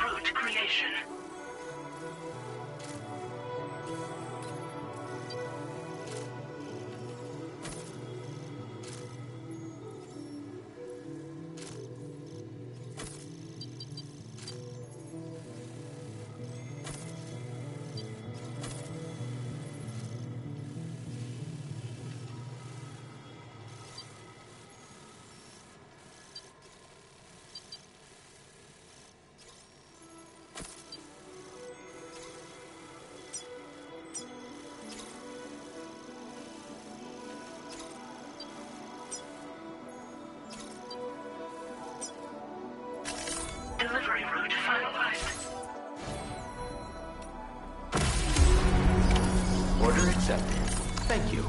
Route creation. Delivery route finalized. Order accepted. Thank you.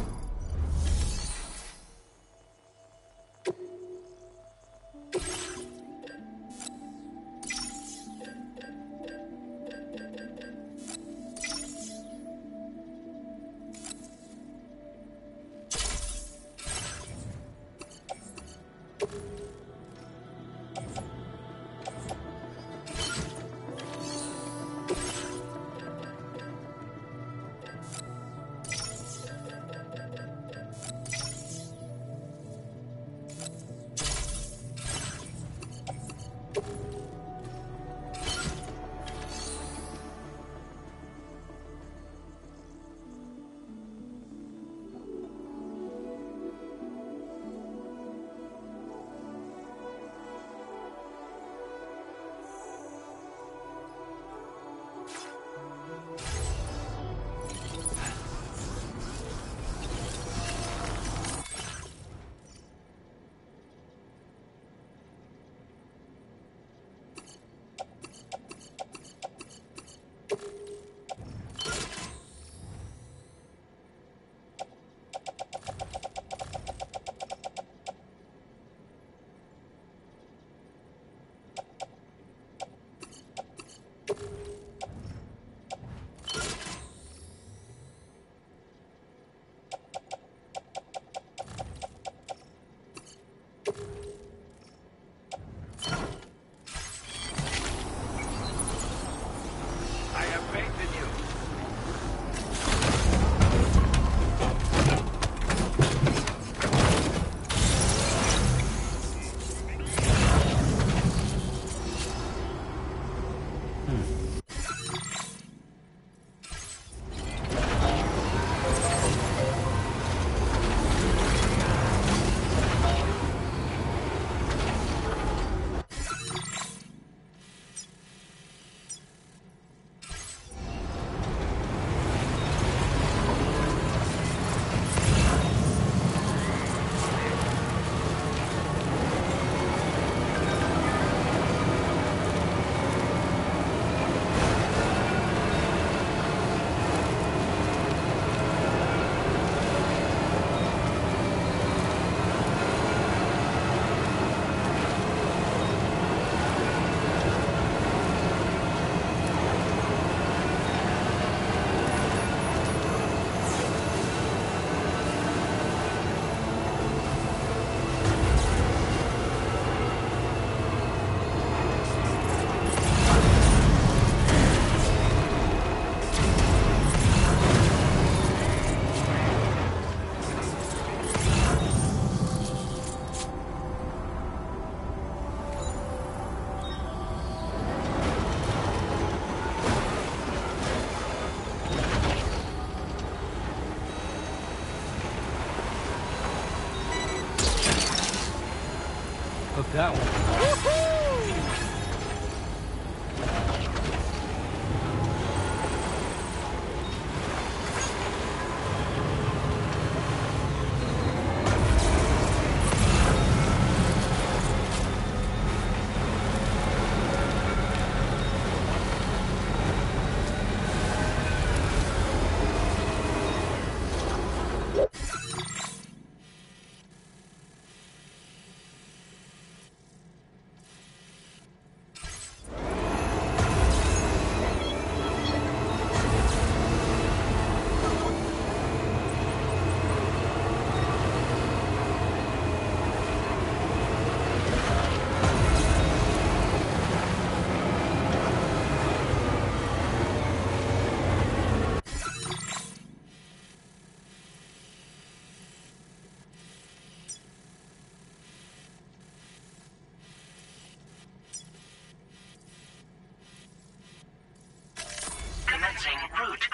Hook that one.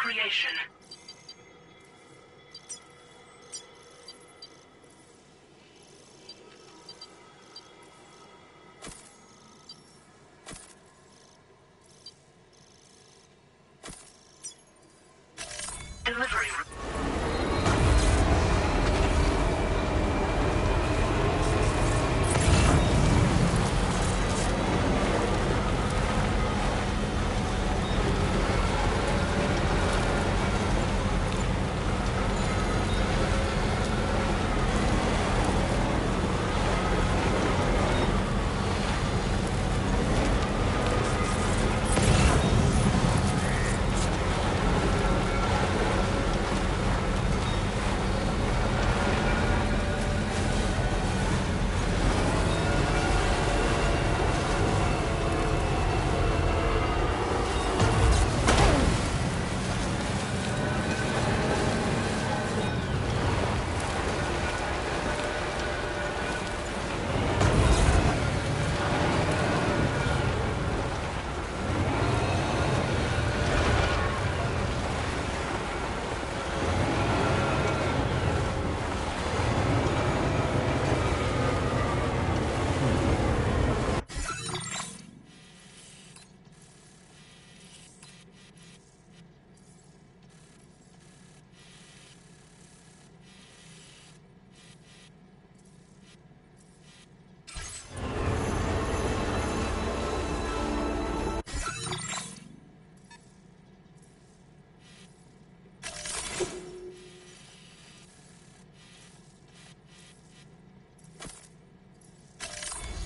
creation. Delivery.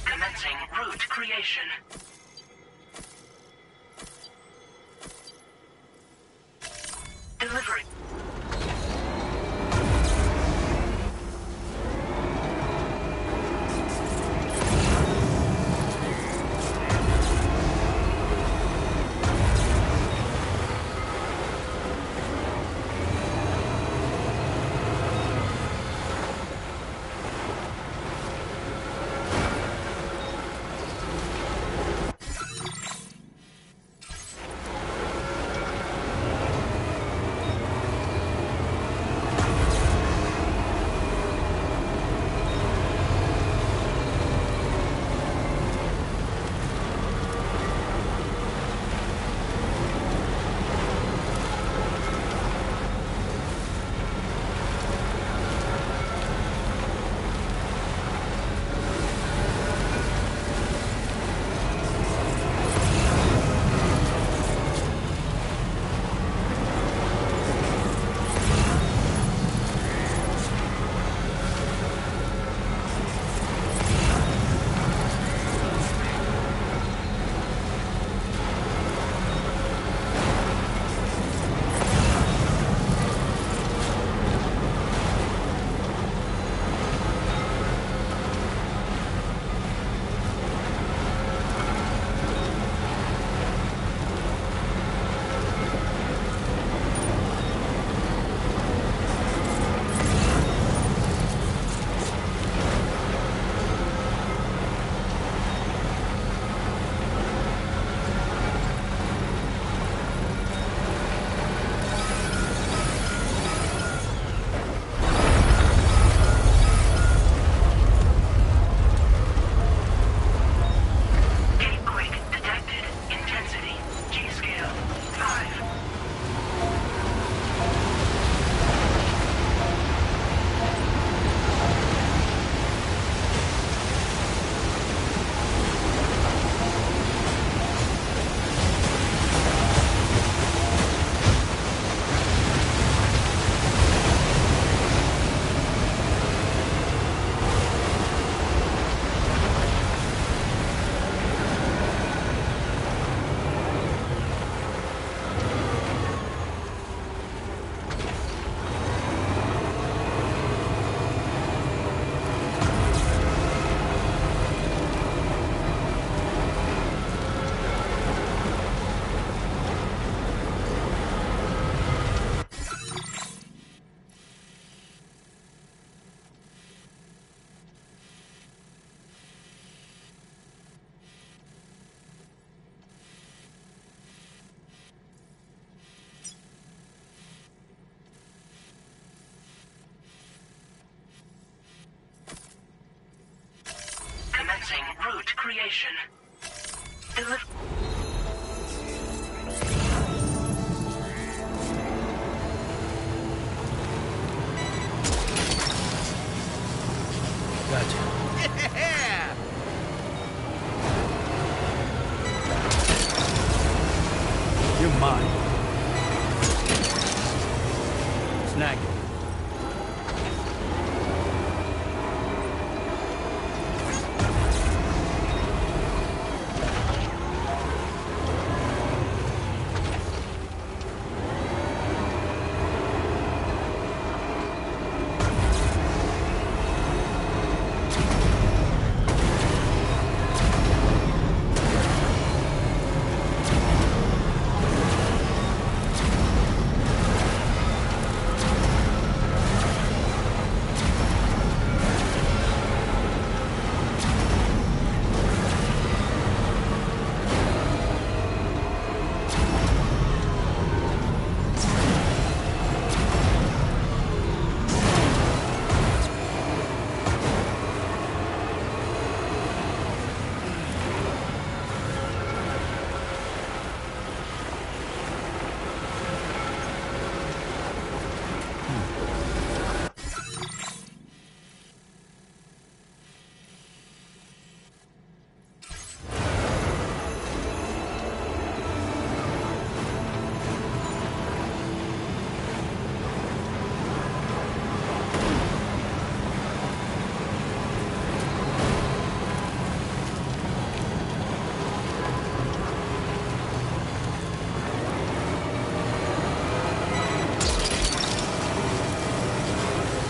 Commencing route creation. Delivery. creation. Deliver. Gotcha. Yeah! You're mine. Snag it.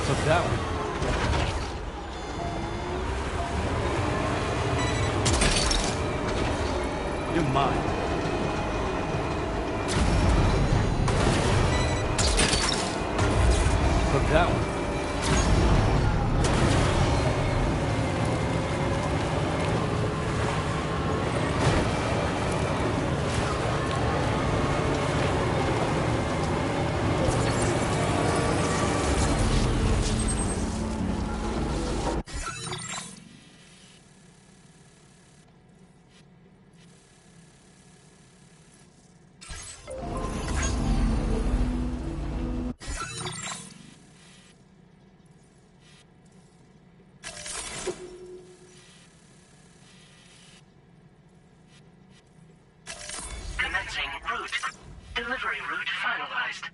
Took that one. You're mine. Took that one. Commencing route. Delivery route finalized.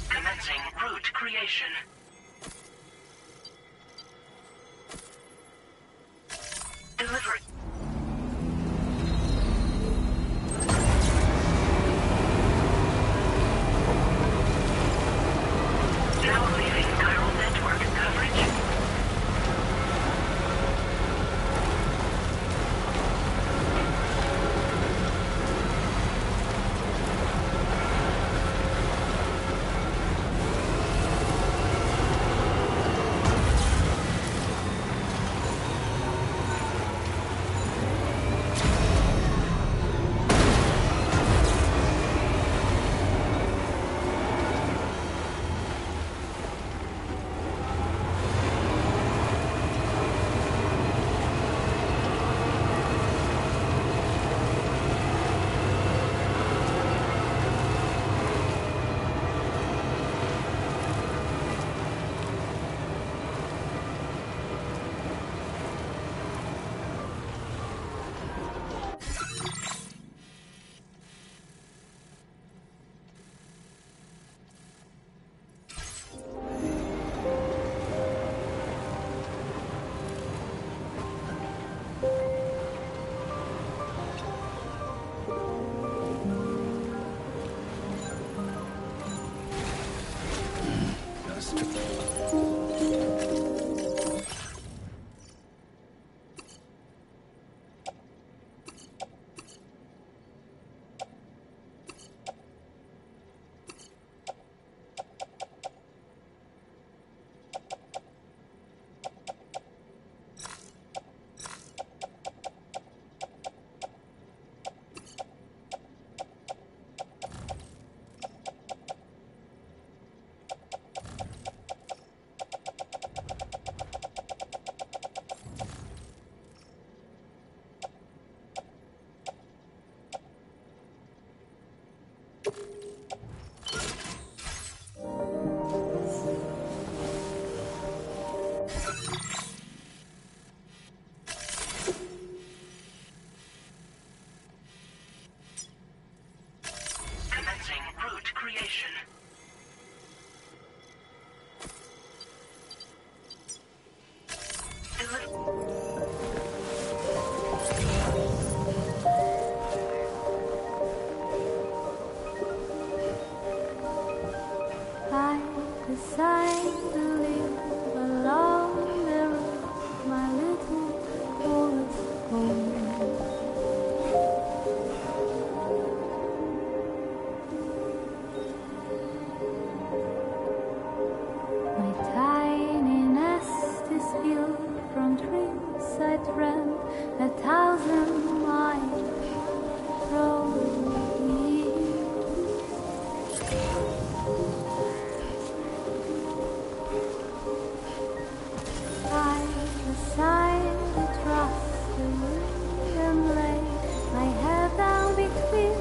Commencing route creation. Delivery. Now leaving chiral network coverage. creation. I decide to live along the road, my little forest home. My tiny nest is built from trees I dreamt 1,000 miles from here. I decide to trust the wind and lay my head down between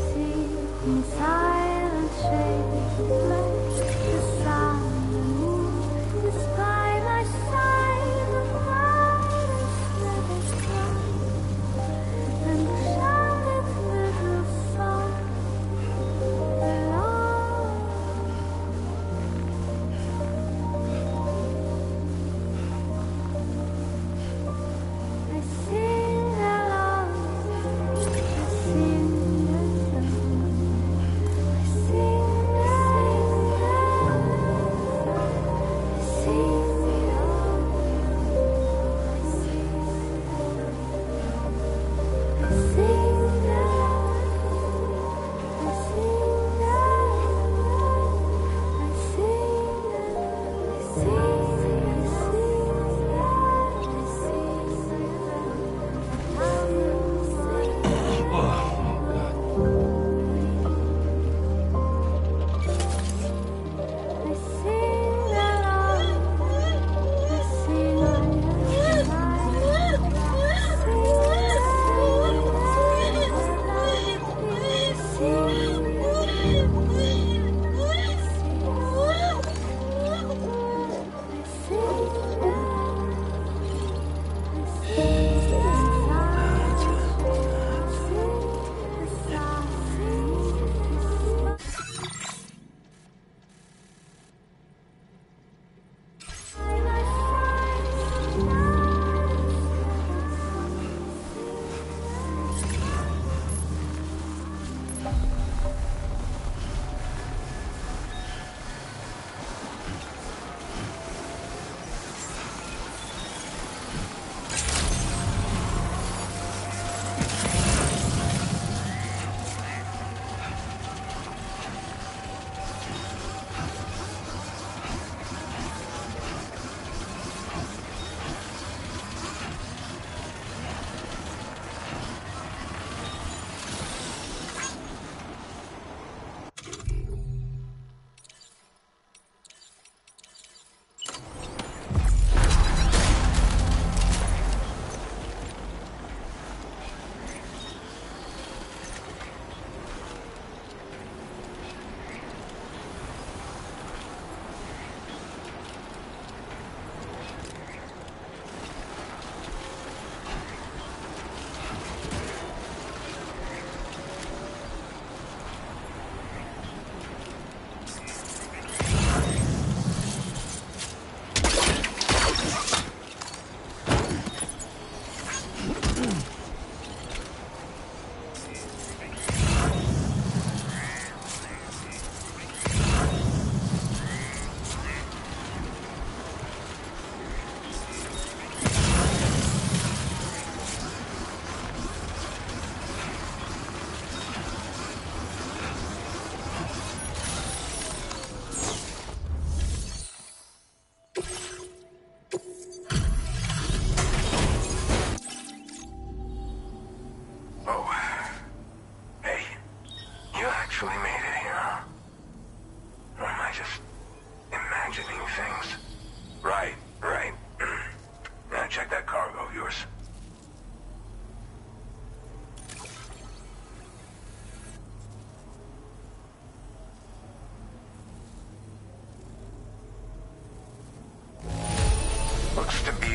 sit in silent shade, let the sun and moon is by my side, the flowers never cry. And shout its little song along. I sing along, I sing along, I sing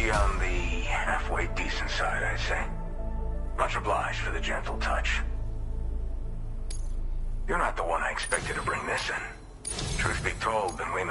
be on the halfway decent side, I'd say. Much obliged for the gentle touch. You're not the one I expected to bring this in. Truth be told, been waiting.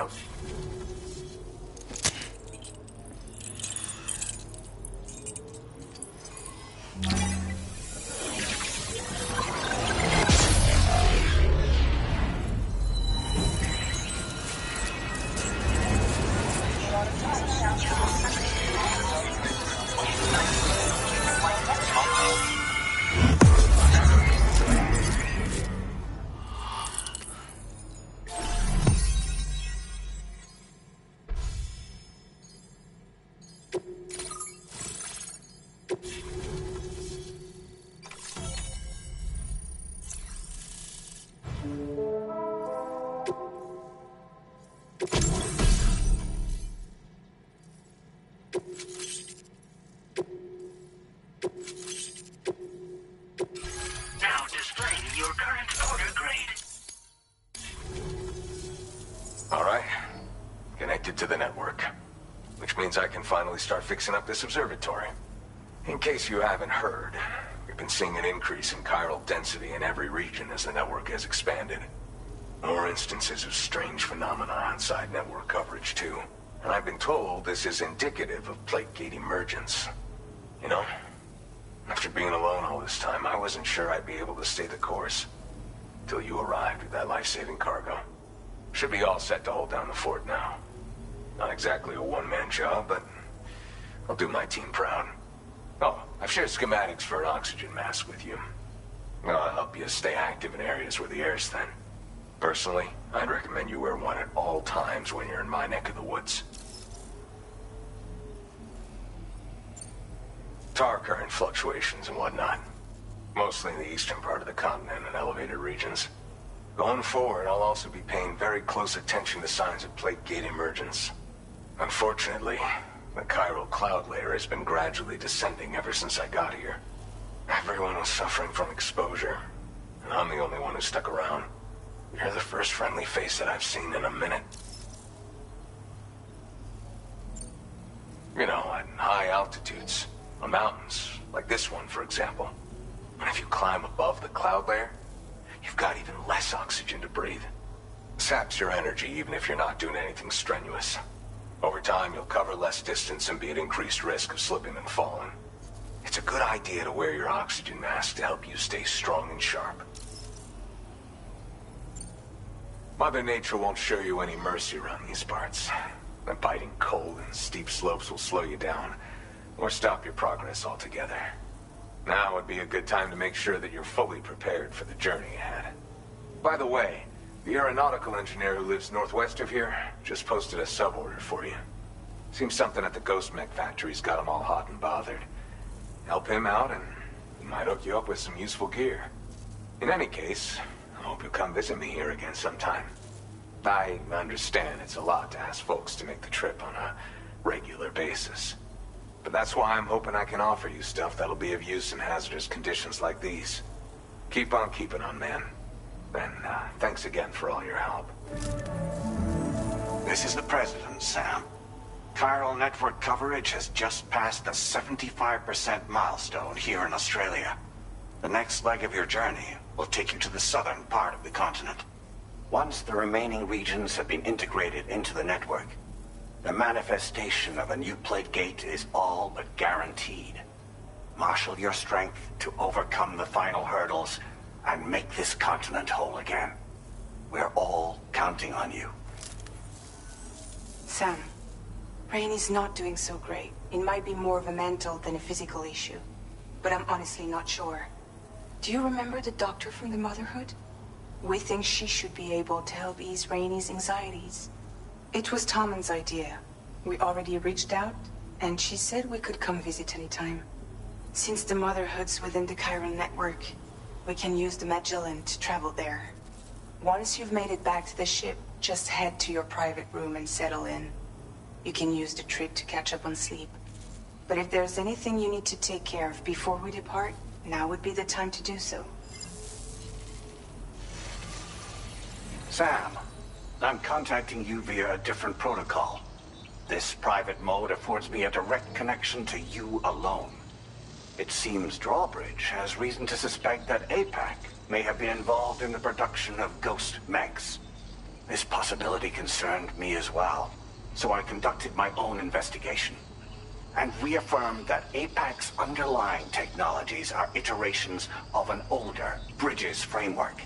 Now displaying your current order grade. Alright. Connected to the network. Which means I can finally start fixing up this observatory. In case you haven't heard, we've been seeing an increase in chiral density in every region as the network has expanded. More instances of strange phenomena outside network coverage too. And I've been told this is indicative of plate gate emergence. You know, after being alone all this time, I wasn't sure I'd be able to stay the course. Till you arrived with that life-saving cargo. Should be all set to hold down the fort now. Not exactly a one-man job, but I'll do my team proud. Oh, I've shared schematics for an oxygen mask with you. I'll help you stay active in areas where the air's thin. Personally, I'd recommend you wear one at all times when you're in my neck of the woods. Tar current fluctuations and whatnot. Mostly in the eastern part of the continent and elevated regions. Going forward, I'll also be paying very close attention to signs of plate gate emergence. Unfortunately, the chiral cloud layer has been gradually descending ever since I got here. Everyone was suffering from exposure, and I'm the only one who stuck around. You're the first friendly face that I've seen in a minute. You know, at high altitudes, on mountains, like this one, for example. And if you climb above the cloud layer, you've got even less oxygen to breathe. Saps your energy even if you're not doing anything strenuous. Over time, you'll cover less distance and be at increased risk of slipping and falling. It's a good idea to wear your oxygen mask to help you stay strong and sharp. Mother Nature won't show you any mercy around these parts. The biting cold and steep slopes will slow you down, or stop your progress altogether. Now would be a good time to make sure that you're fully prepared for the journey ahead. By the way, the aeronautical engineer who lives northwest of here just posted a sub-order for you. Seems something at the Ghost Mech factory's got him all hot and bothered. Help him out and he might hook you up with some useful gear. In any case, I hope you'll come visit me here again sometime. I understand it's a lot to ask folks to make the trip on a regular basis. But that's why I'm hoping I can offer you stuff that'll be of use in hazardous conditions like these. Keep on keeping on, man. And thanks again for all your help. This is the President, Sam. Chiral network coverage has just passed the 75% milestone here in Australia. The next leg of your journey will take you to the southern part of the continent. Once the remaining regions have been integrated into the network, the manifestation of a new plate gate is all but guaranteed. Marshal your strength to overcome the final hurdles and make this continent whole again. We're all counting on you. Sam, Rainey's not doing so great. It might be more of a mental than a physical issue, but I'm honestly not sure. Do you remember the doctor from the Motherhood? We think she should be able to help ease Rainey's anxieties. It was Tommen's idea. We already reached out, and she said we could come visit anytime. Since the Motherhood's within the Chiron network, we can use the Magellan to travel there. Once you've made it back to the ship, just head to your private room and settle in. You can use the trip to catch up on sleep. But if there's anything you need to take care of before we depart, now would be the time to do so. Sam, I'm contacting you via a different protocol. This private mode affords me a direct connection to you alone. It seems Drawbridge has reason to suspect that APAC may have been involved in the production of ghost mechs. This possibility concerned me as well, so I conducted my own investigation and reaffirmed that APAC's underlying technologies are iterations of an older Bridges framework.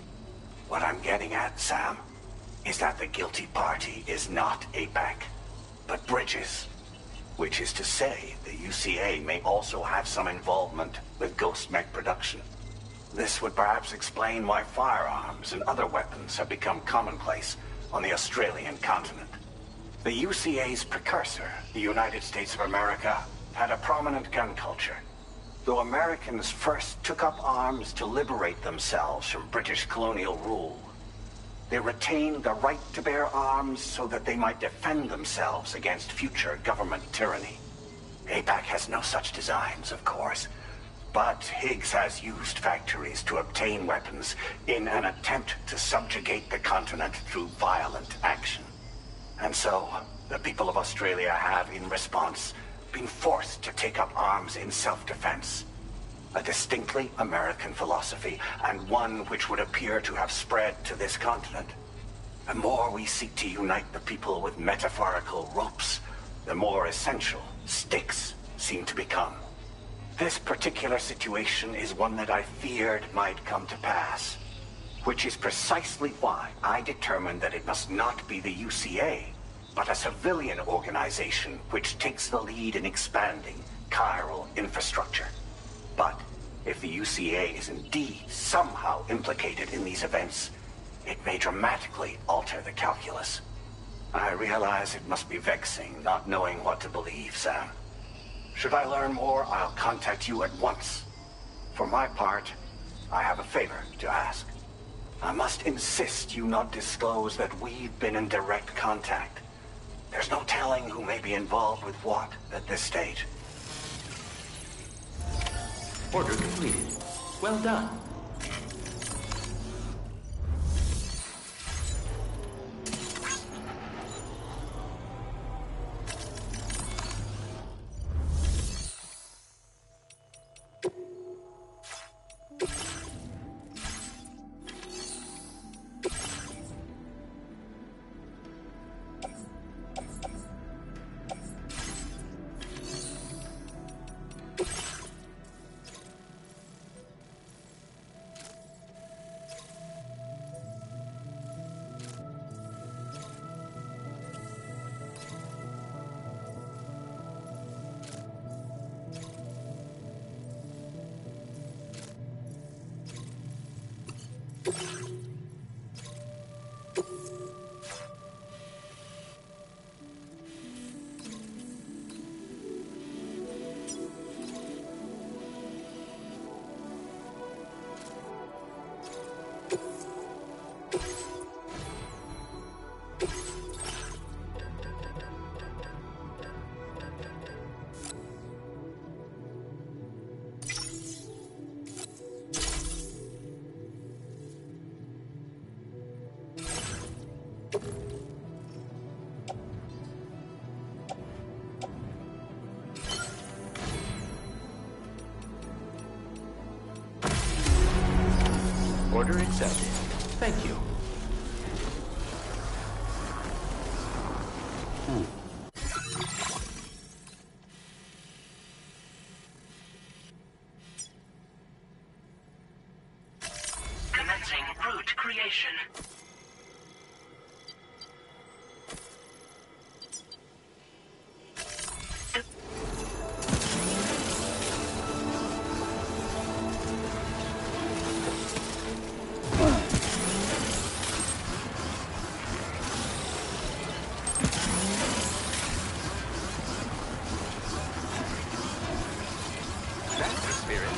What I'm getting at, Sam, is that the guilty party is not APAC, but Bridges. Which is to say, the UCA may also have some involvement with ghost mech production. This would perhaps explain why firearms and other weapons have become commonplace on the Australian continent. The UCA's precursor, the United States of America, had a prominent gun culture. Though Americans first took up arms to liberate themselves from British colonial rule, they retained the right to bear arms so that they might defend themselves against future government tyranny. APAC has no such designs, of course, but Higgs has used factories to obtain weapons in an attempt to subjugate the continent through violent action. And so, the people of Australia have, in response, been forced to take up arms in self-defense. A distinctly American philosophy, and one which would appear to have spread to this continent. The more we seek to unite the people with metaphorical ropes, the more essential sticks seem to become. This particular situation is one that I feared might come to pass, which is precisely why I determined that it must not be the UCA, but a civilian organization which takes the lead in expanding chiral infrastructure. But if the UCA is indeed somehow implicated in these events, it may dramatically alter the calculus. I realize it must be vexing not knowing what to believe, Sam. Should I learn more, I'll contact you at once. For my part, I have a favor to ask. I must insist you not disclose that we've been in direct contact. There's no telling who may be involved with what at this stage. Order completed. Well done. Order accepted. Thank you. Commencing route creation. That's the spirit.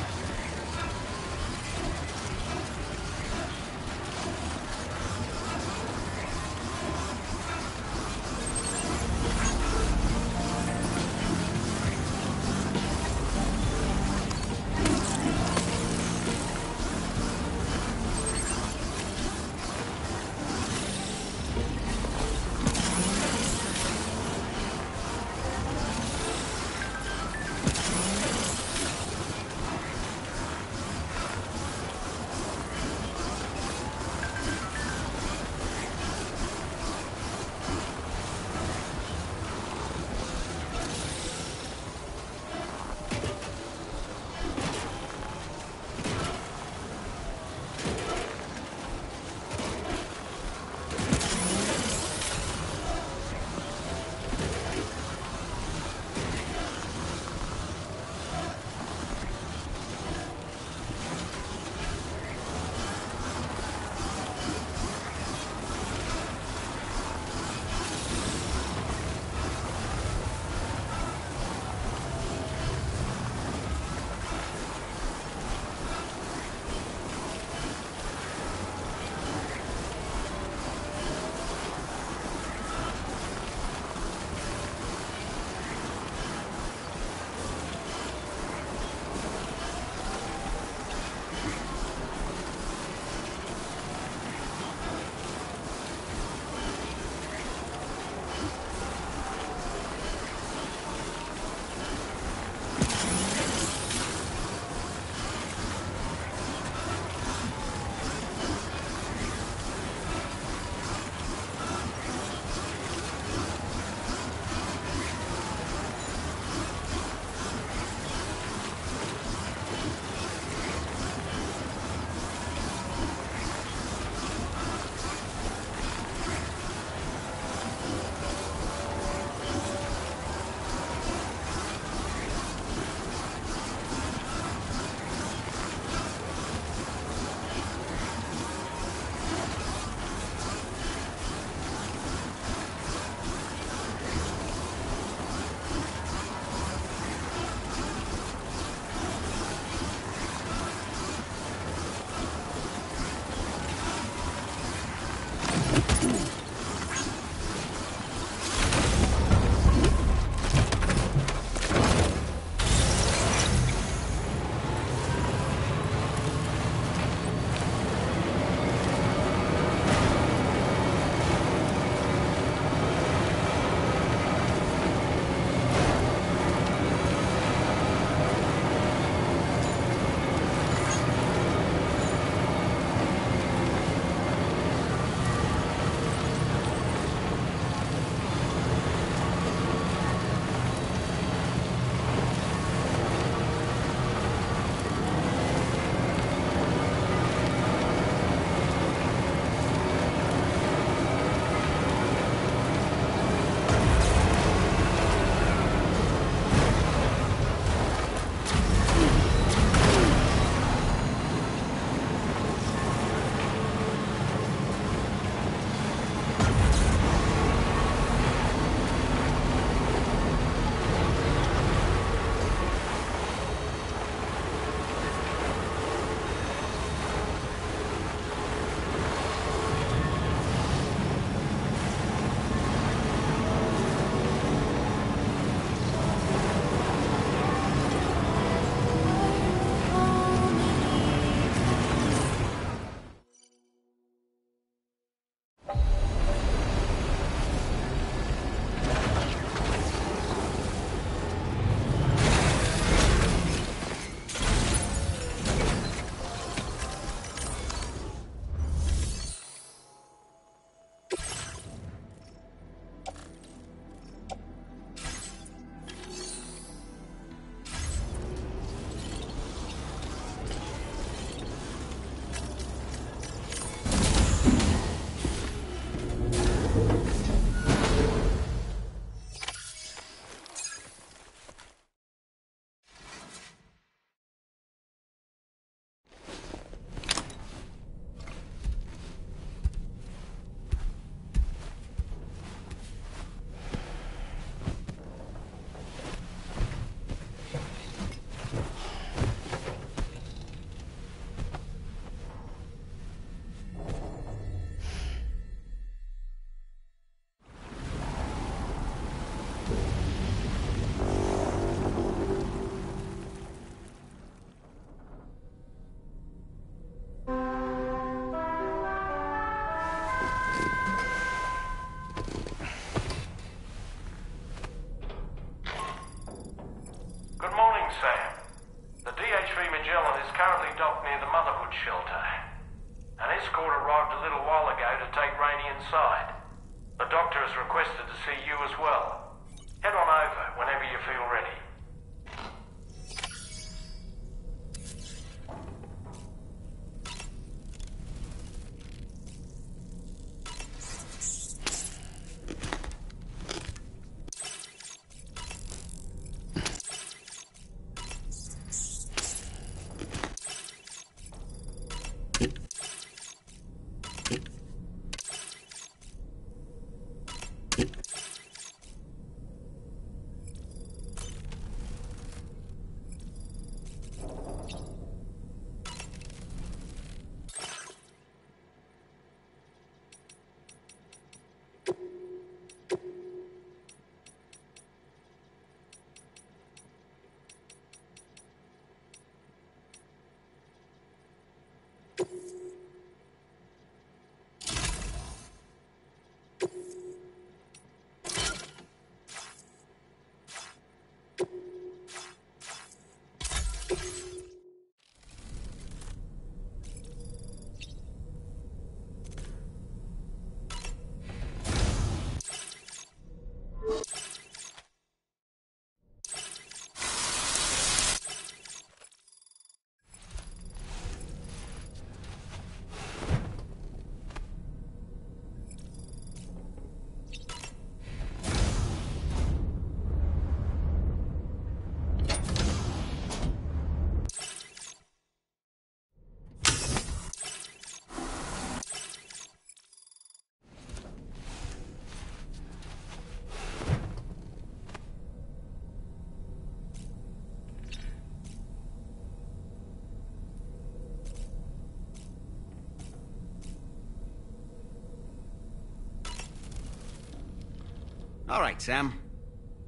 All right, Sam.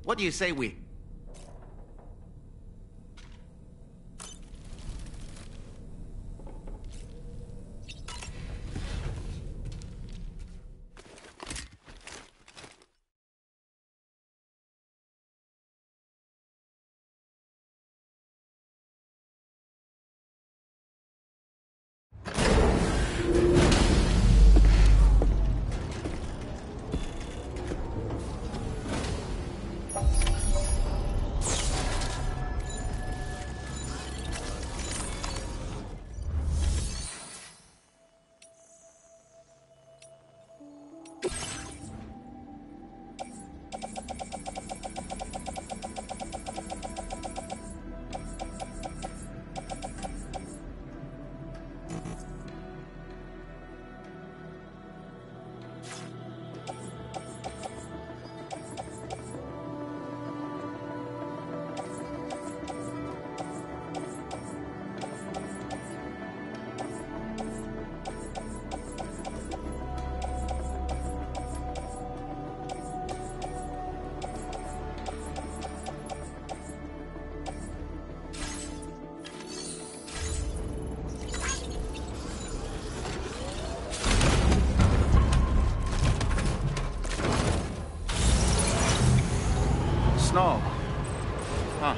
What do you say we... Snow. Huh.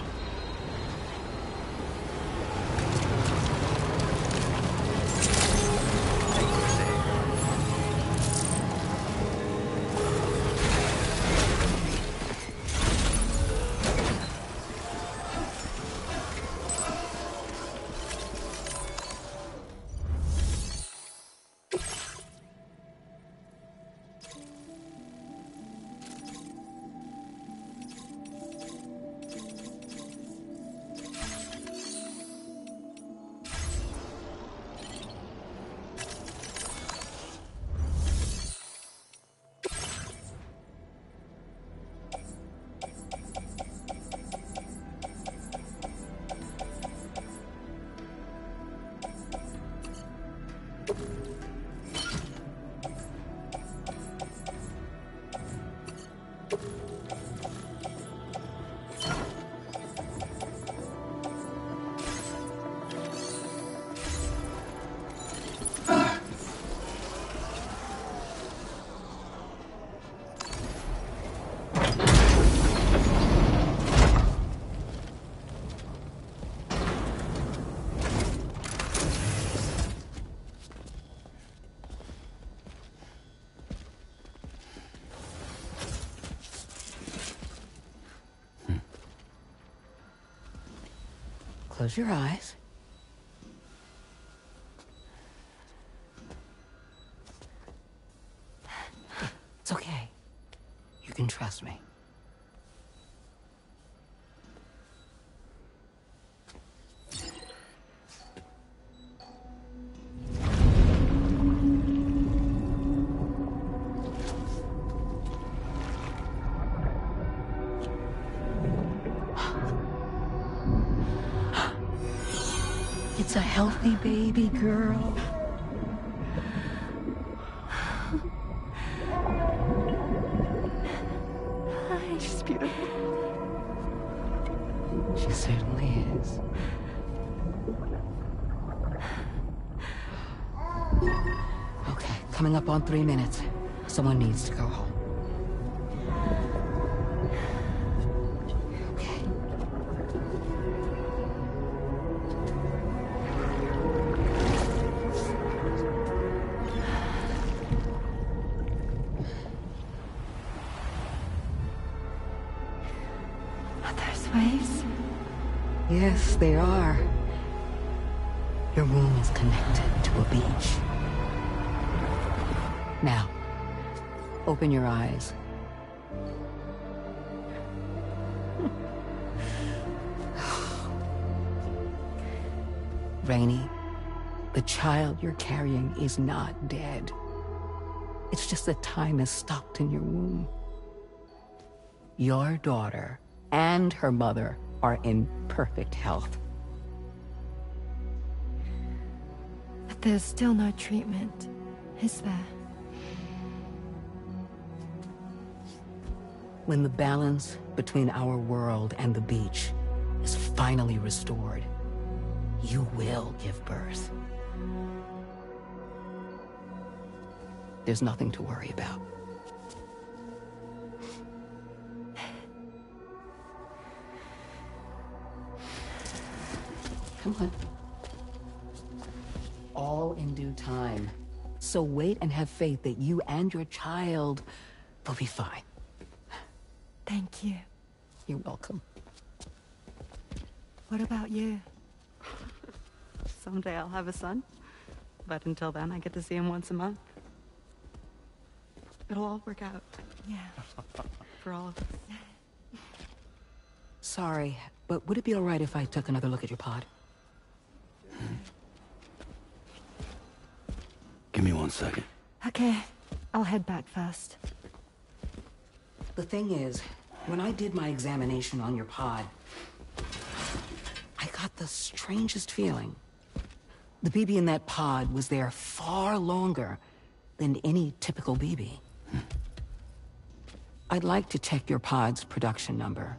Close your eyes. It's okay. You can trust me. It's a healthy baby girl. She's beautiful. She certainly is. coming up on 3 minutes. Someone needs to go home. Okay. There's waves. Yes, they are. Your womb is connected to a beach. Now, open your eyes. Rainey, the child you're carrying is not dead. It's just that time has stopped in your womb. Your daughter and her mother are in perfect health. But there's still no treatment, is there? When the balance between our world and the beach is finally restored, you will give birth. There's nothing to worry about. Come on. All in due time. So wait and have faith that you and your child will be fine. Thank you. You're welcome. What about you? Someday I'll have a son, but until then I get to see him once a month. It'll all work out. Yeah. For all of us. Sorry, but would it be all right if I took another look at your pod? Give me 1 second. Okay, I'll head back first. The thing is, when I did my examination on your pod, I got the strangest feeling. The BB in that pod was there far longer than any typical BB. I'd like to check your pod's production number.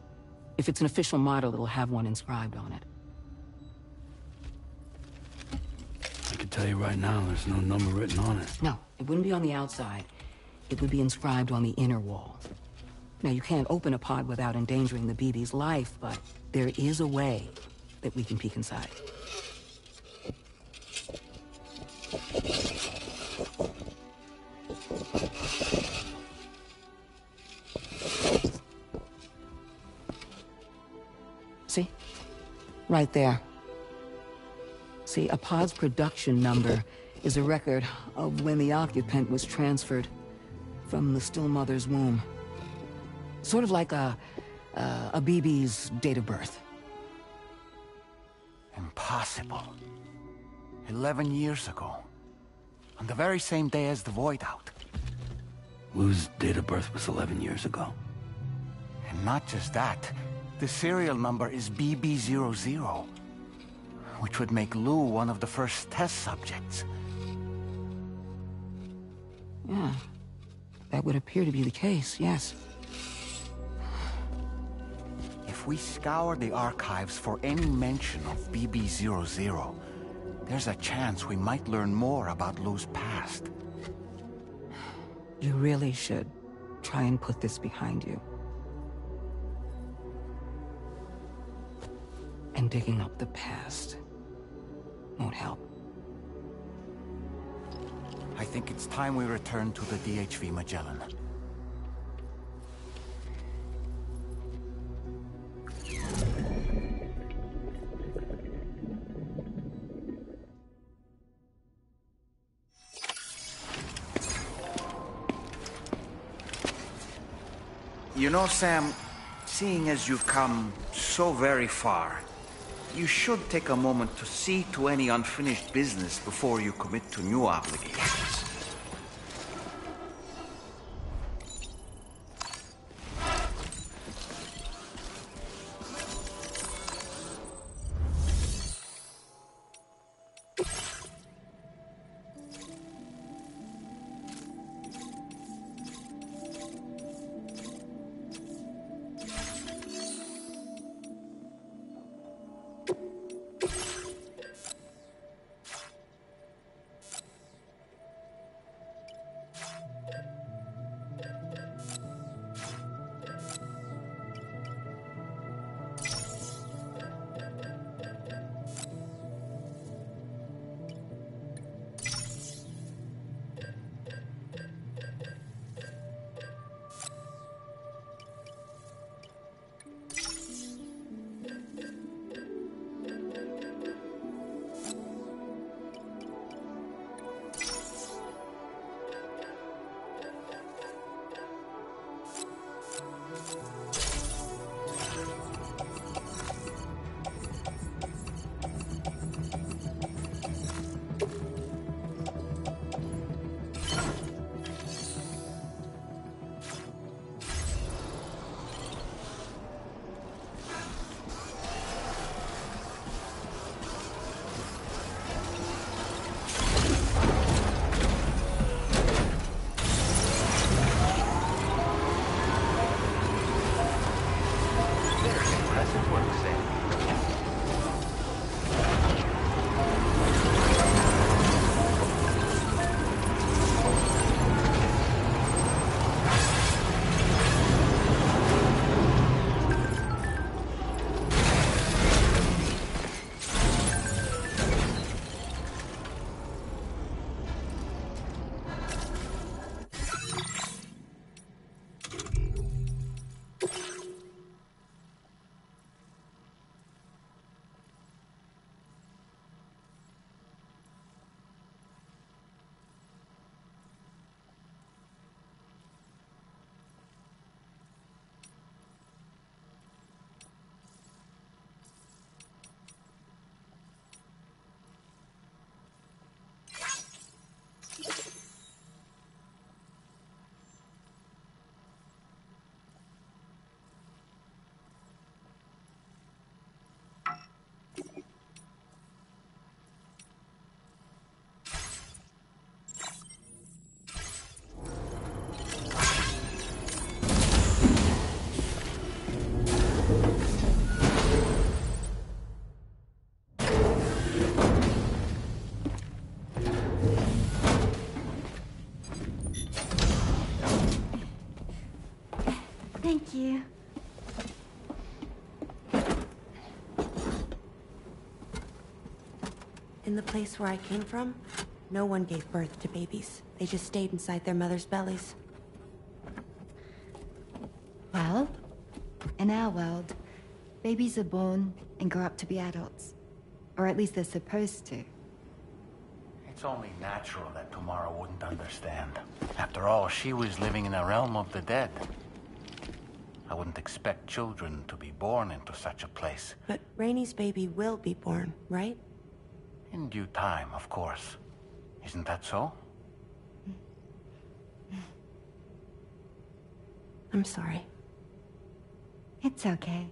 If it's an official model, it'll have one inscribed on it. I can tell you right now, there's no number written on it. No, it wouldn't be on the outside. It would be inscribed on the inner wall. Now, you can't open a pod without endangering the BB's life, but there is a way that we can peek inside. See? Right there. See, a pod's production number is a record of when the occupant was transferred from the still mother's womb. Sort of like a BB's date of birth. Impossible. 11 years ago. On the very same day as the Void Out. Lou's date of birth was 11 years ago. And not just that. The serial number is BB00. Which would make Lou one of the first test subjects. Yeah. That would appear to be the case, yes. If we scour the archives for any mention of BB00, there's a chance we might learn more about Lou's past. You really should try and put this behind you. And digging up the past won't help. I think it's time we return to the DHV Magellan. You know, Sam, seeing as you've come so very far, you should take a moment to see to any unfinished business before you commit to new obligations. you. In the place where I came from, no one gave birth to babies. They just stayed inside their mother's bellies. Well, in our world, babies are born and grow up to be adults. Or at least they're supposed to. It's only natural that Tomorrow wouldn't understand. After all, she was living in a realm of the dead. I wouldn't expect children to be born into such a place. But Rainey's baby will be born, right? In due time, of course. Isn't that so? I'm sorry. It's okay.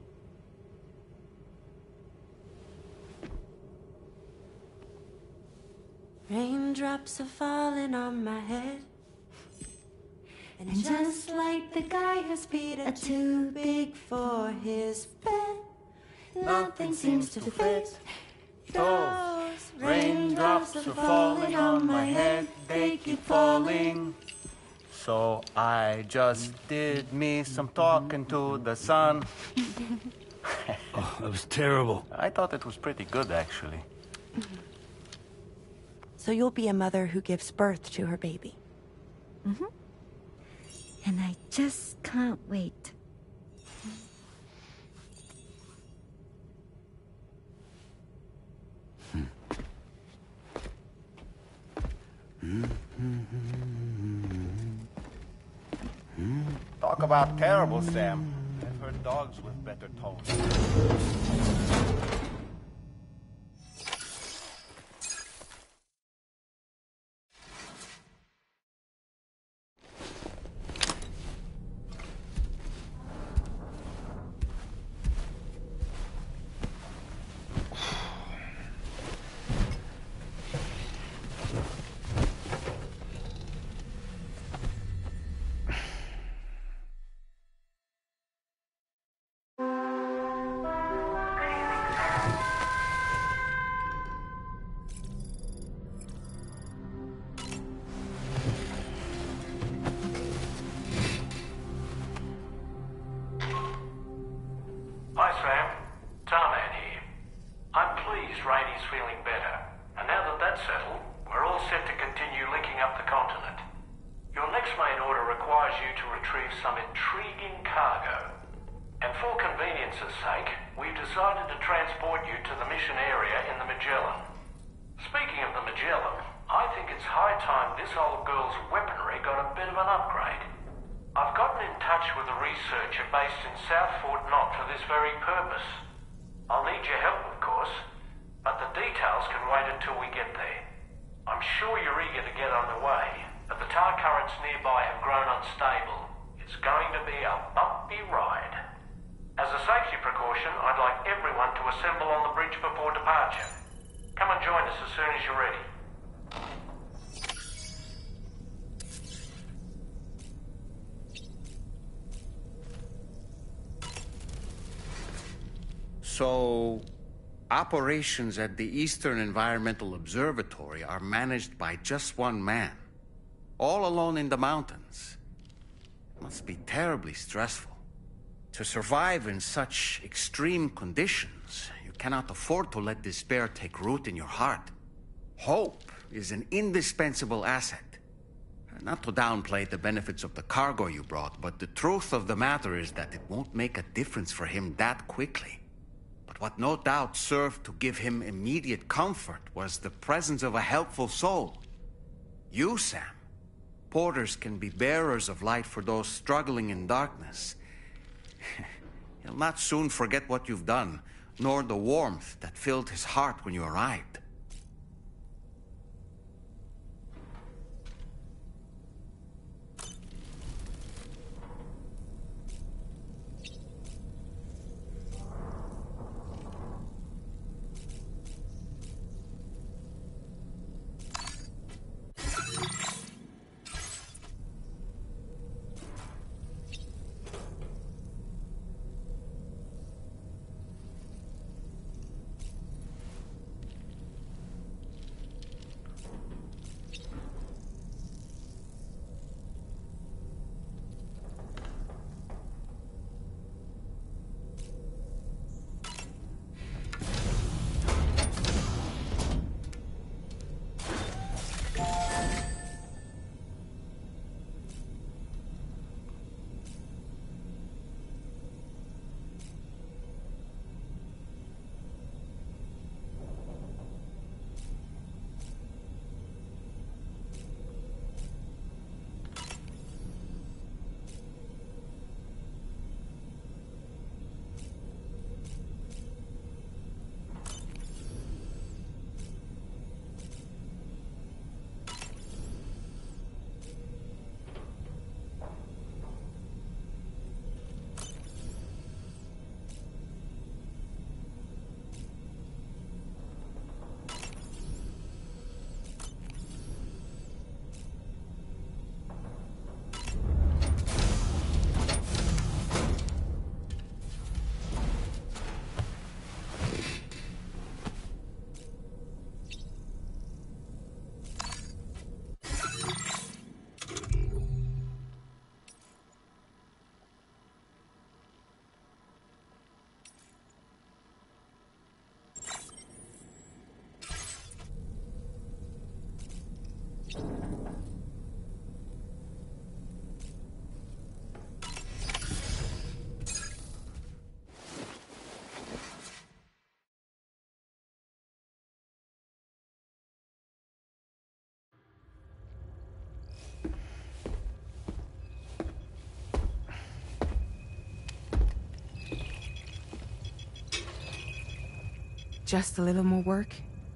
Raindrops are falling on my head. And just like the guy whose feet are too big for his bed, nothing seems to fit. Those raindrops are falling on my head, they keep falling. So I just did me some talking to the sun. Oh, that was terrible. I thought it was pretty good, actually. So you'll be a mother who gives birth to her baby. Mm-hmm. And I just can't wait. Talk about terrible, Sam. I've heard dogs with better tones. Hi, Sam. Tarman here. I'm pleased Rainey's feeling better. And now that that's settled, we're all set to continue linking up the continent. Your next main order requires you to retrieve some intriguing cargo. And for convenience's sake, we've decided to transport you to the mission area in the Magellan. Speaking of the Magellan, I think it's high time this old girl's weaponry got a bit of an upgrade. I've gotten in touch with a researcher based in South Fort Knott for this very purpose. I'll need your help, of course, but the details can wait until we get there. I'm sure you're eager to get underway, but the tar currents nearby have grown unstable. It's going to be a bumpy ride. As a safety precaution, I'd like everyone to assemble on the bridge before departure. Come and join us as soon as you're ready. So, operations at the Eastern Environmental Observatory are managed by just one man, all alone in the mountains. It must be terribly stressful. To survive in such extreme conditions, you cannot afford to let despair take root in your heart. Hope is an indispensable asset. Not to downplay the benefits of the cargo you brought, but the truth of the matter is that it won't make a difference for him that quickly. But what no doubt served to give him immediate comfort was the presence of a helpful soul. You, Sam. Porters can be bearers of light for those struggling in darkness. He'll not soon forget what you've done, nor the warmth that filled his heart when you arrived. Just a little more work,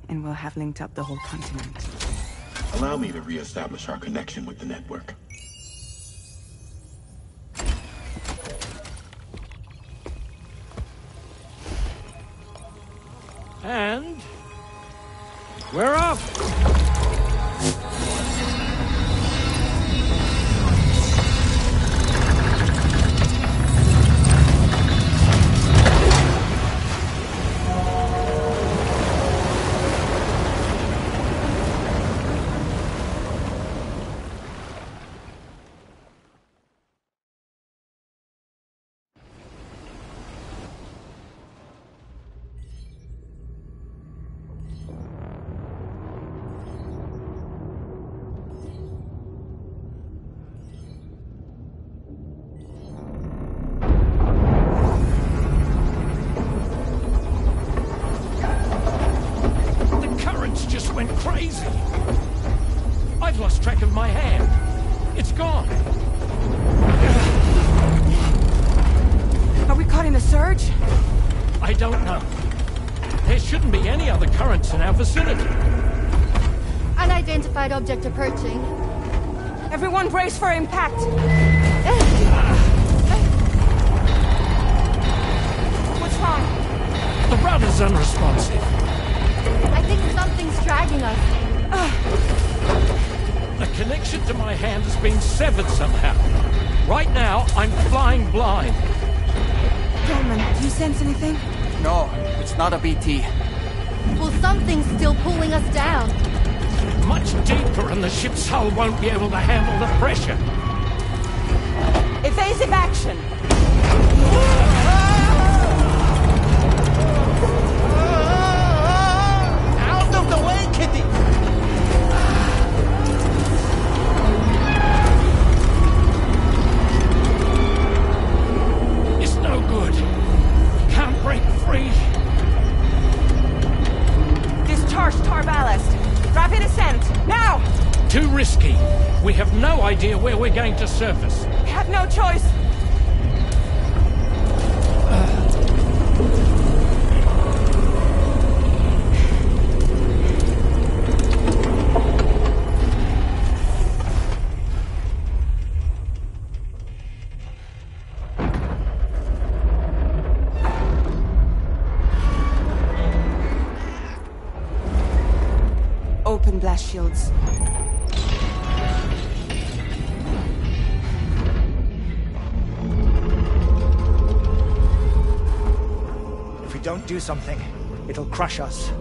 and we'll have linked up the whole continent. Allow me to reestablish our connection with the network. And we're off! Went crazy. I've lost track of my hand. It's gone. Are we caught in a surge? I don't know. There shouldn't be any other currents in our vicinity. Unidentified object approaching. Everyone brace for impact. What's wrong? The rudder's unresponsive. I think something's dragging us. The connection to my hand has been severed somehow. Right now, I'm flying blind. Dolman, do you sense anything? No, it's not a BT. Well, something's still pulling us down. Much deeper, and the ship's hull won't be able to handle the pressure. Evasive action! Out of the way, Kitty! It's no good. Can't break free. Discharge tar ballast. Rapid ascent, now! Too risky. We have no idea where we're going to surface. We have no choice. Open blast shields. If we don't do something, it'll crush us.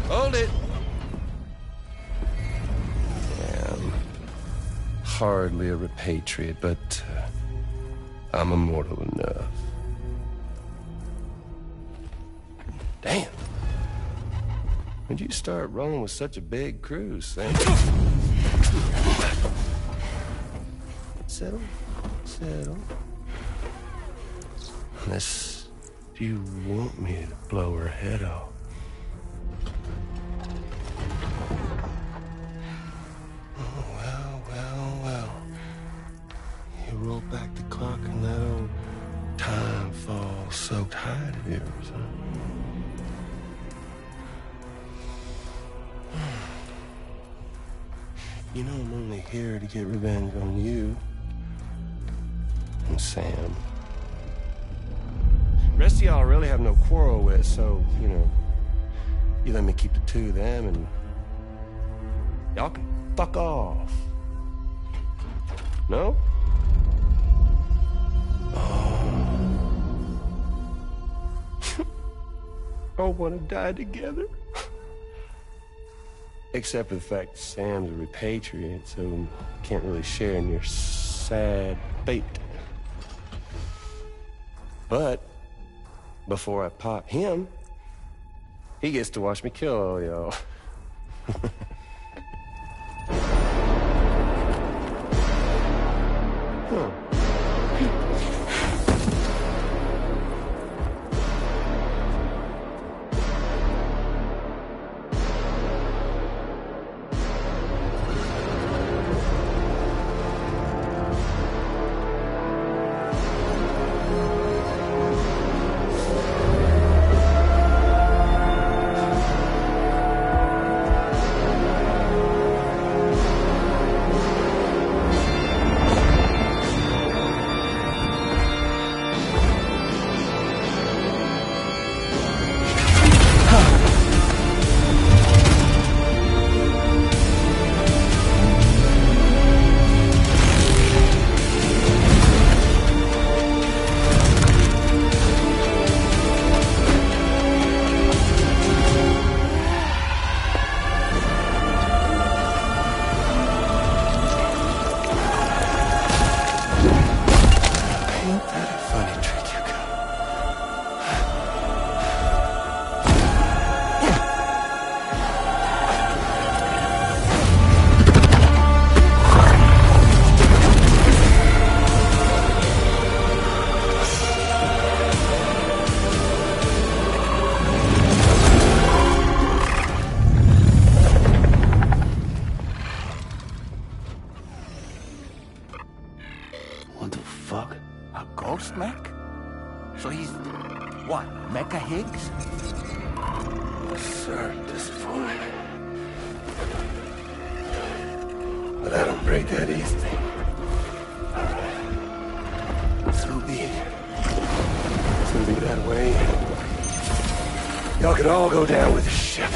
Hold it. Yeah, I'm hardly a repatriate, but I'm immortal enough. Damn. When'd you start rolling with such a big crew, Sam? Settle. Settle. Unless you want me to blow her head off. Roll back the clock and that old time fall soaked hide of yours, huh? You know I'm only here to get revenge on you and Sam. The rest of y'all I really have no quarrel with, so, you know, you let me keep the two of them and y'all can fuck off. No? All want to die together. Except for the fact Sam's a repatriate, so can't really share in your sad fate. But before I pop him, he gets to watch me kill all y'all. What the fuck? A ghost mech? So he's... what, Mecha Higgs? Sir, at this point. But I don't break that easy. Alright. So be it. It's gonna be that way. Y'all could all go down with the ship.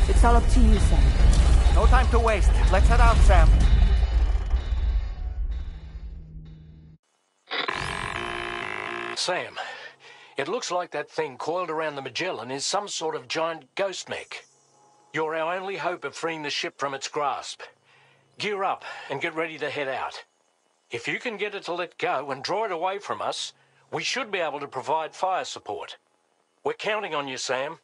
It's all up to you, Sam. No time to waste. Let's head out, Sam. Sam, it looks like that thing coiled around the Magellan is some sort of giant ghost mech. You're our only hope of freeing the ship from its grasp. Gear up and get ready to head out. If you can get it to let go and draw it away from us, we should be able to provide fire support. We're counting on you, Sam.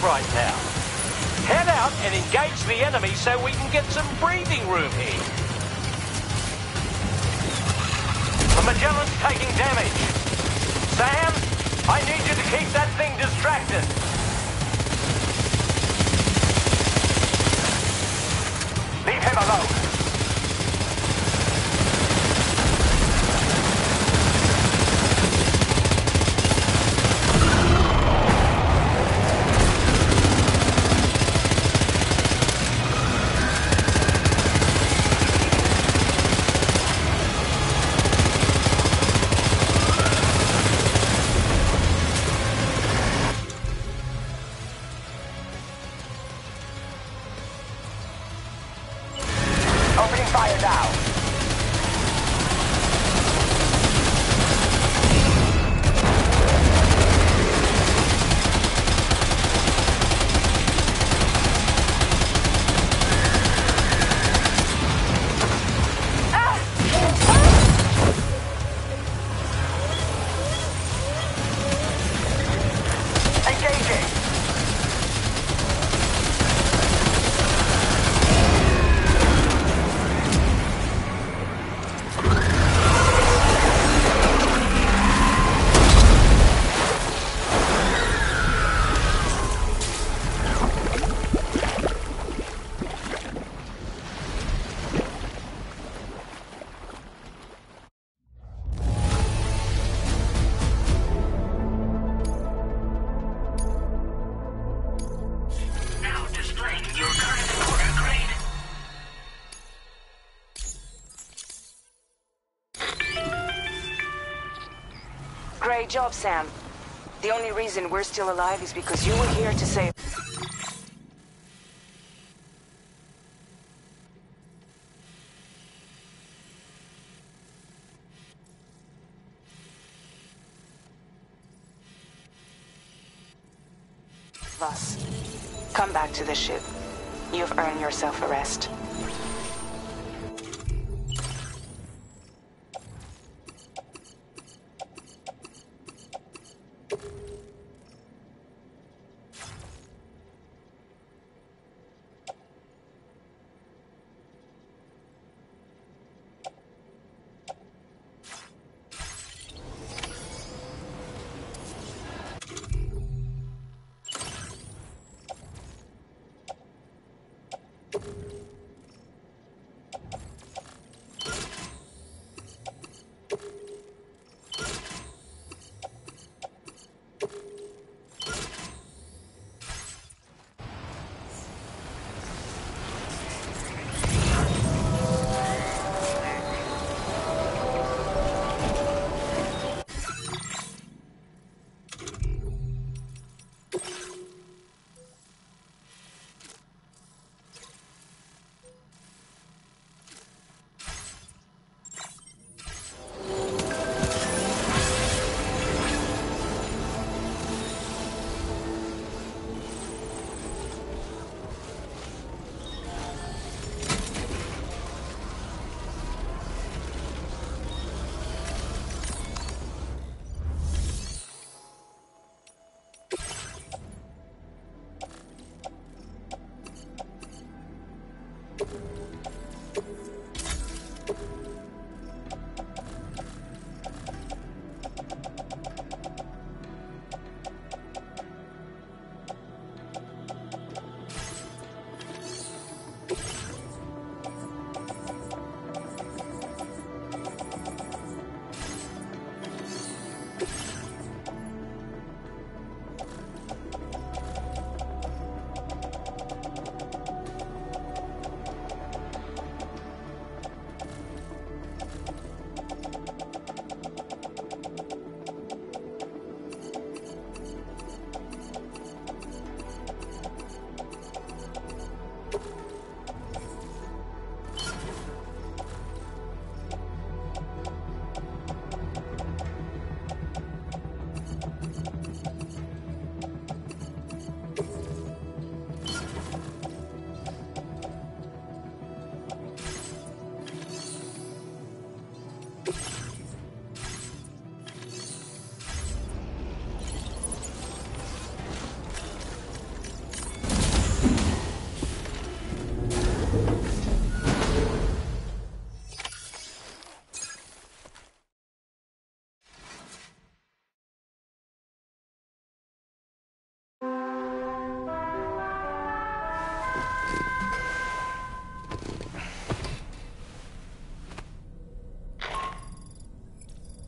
right now. Head out and engage the enemy so we can get some breathing room here. The Magellan's taking damage. Sam, I need you to keep that thing distracted. Leave him alone. Opening fire now. Engaging. Now displaying your current order grade. Great job, Sam. The only reason we're still alive is because you were here to save... us. Come back to the ship. You've earned yourself a rest.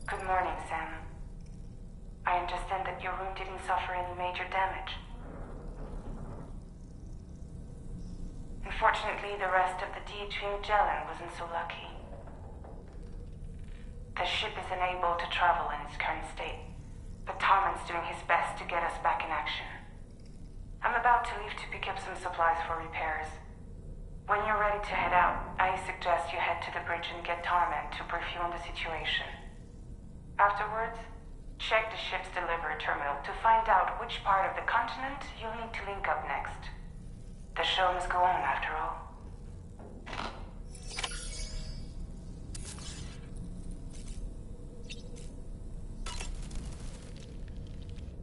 Good morning, Sam. I understand that your room didn't suffer any major damage. Unfortunately, the rest of the DH Magellan wasn't so lucky. The ship is unable to travel in its current state, but Tarman's doing his best to get us back in action. I'm about to leave to pick up some supplies for repairs. When you're ready to head out, I suggest you head to the bridge and get Tarman to brief you on the situation. Afterwards, check the ship's delivery terminal to find out which part of the continent you'll need to link up next. The show must go on, after all.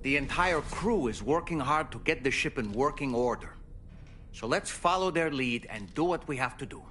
The entire crew is working hard to get the ship in working order. So let's follow their lead and do what we have to do.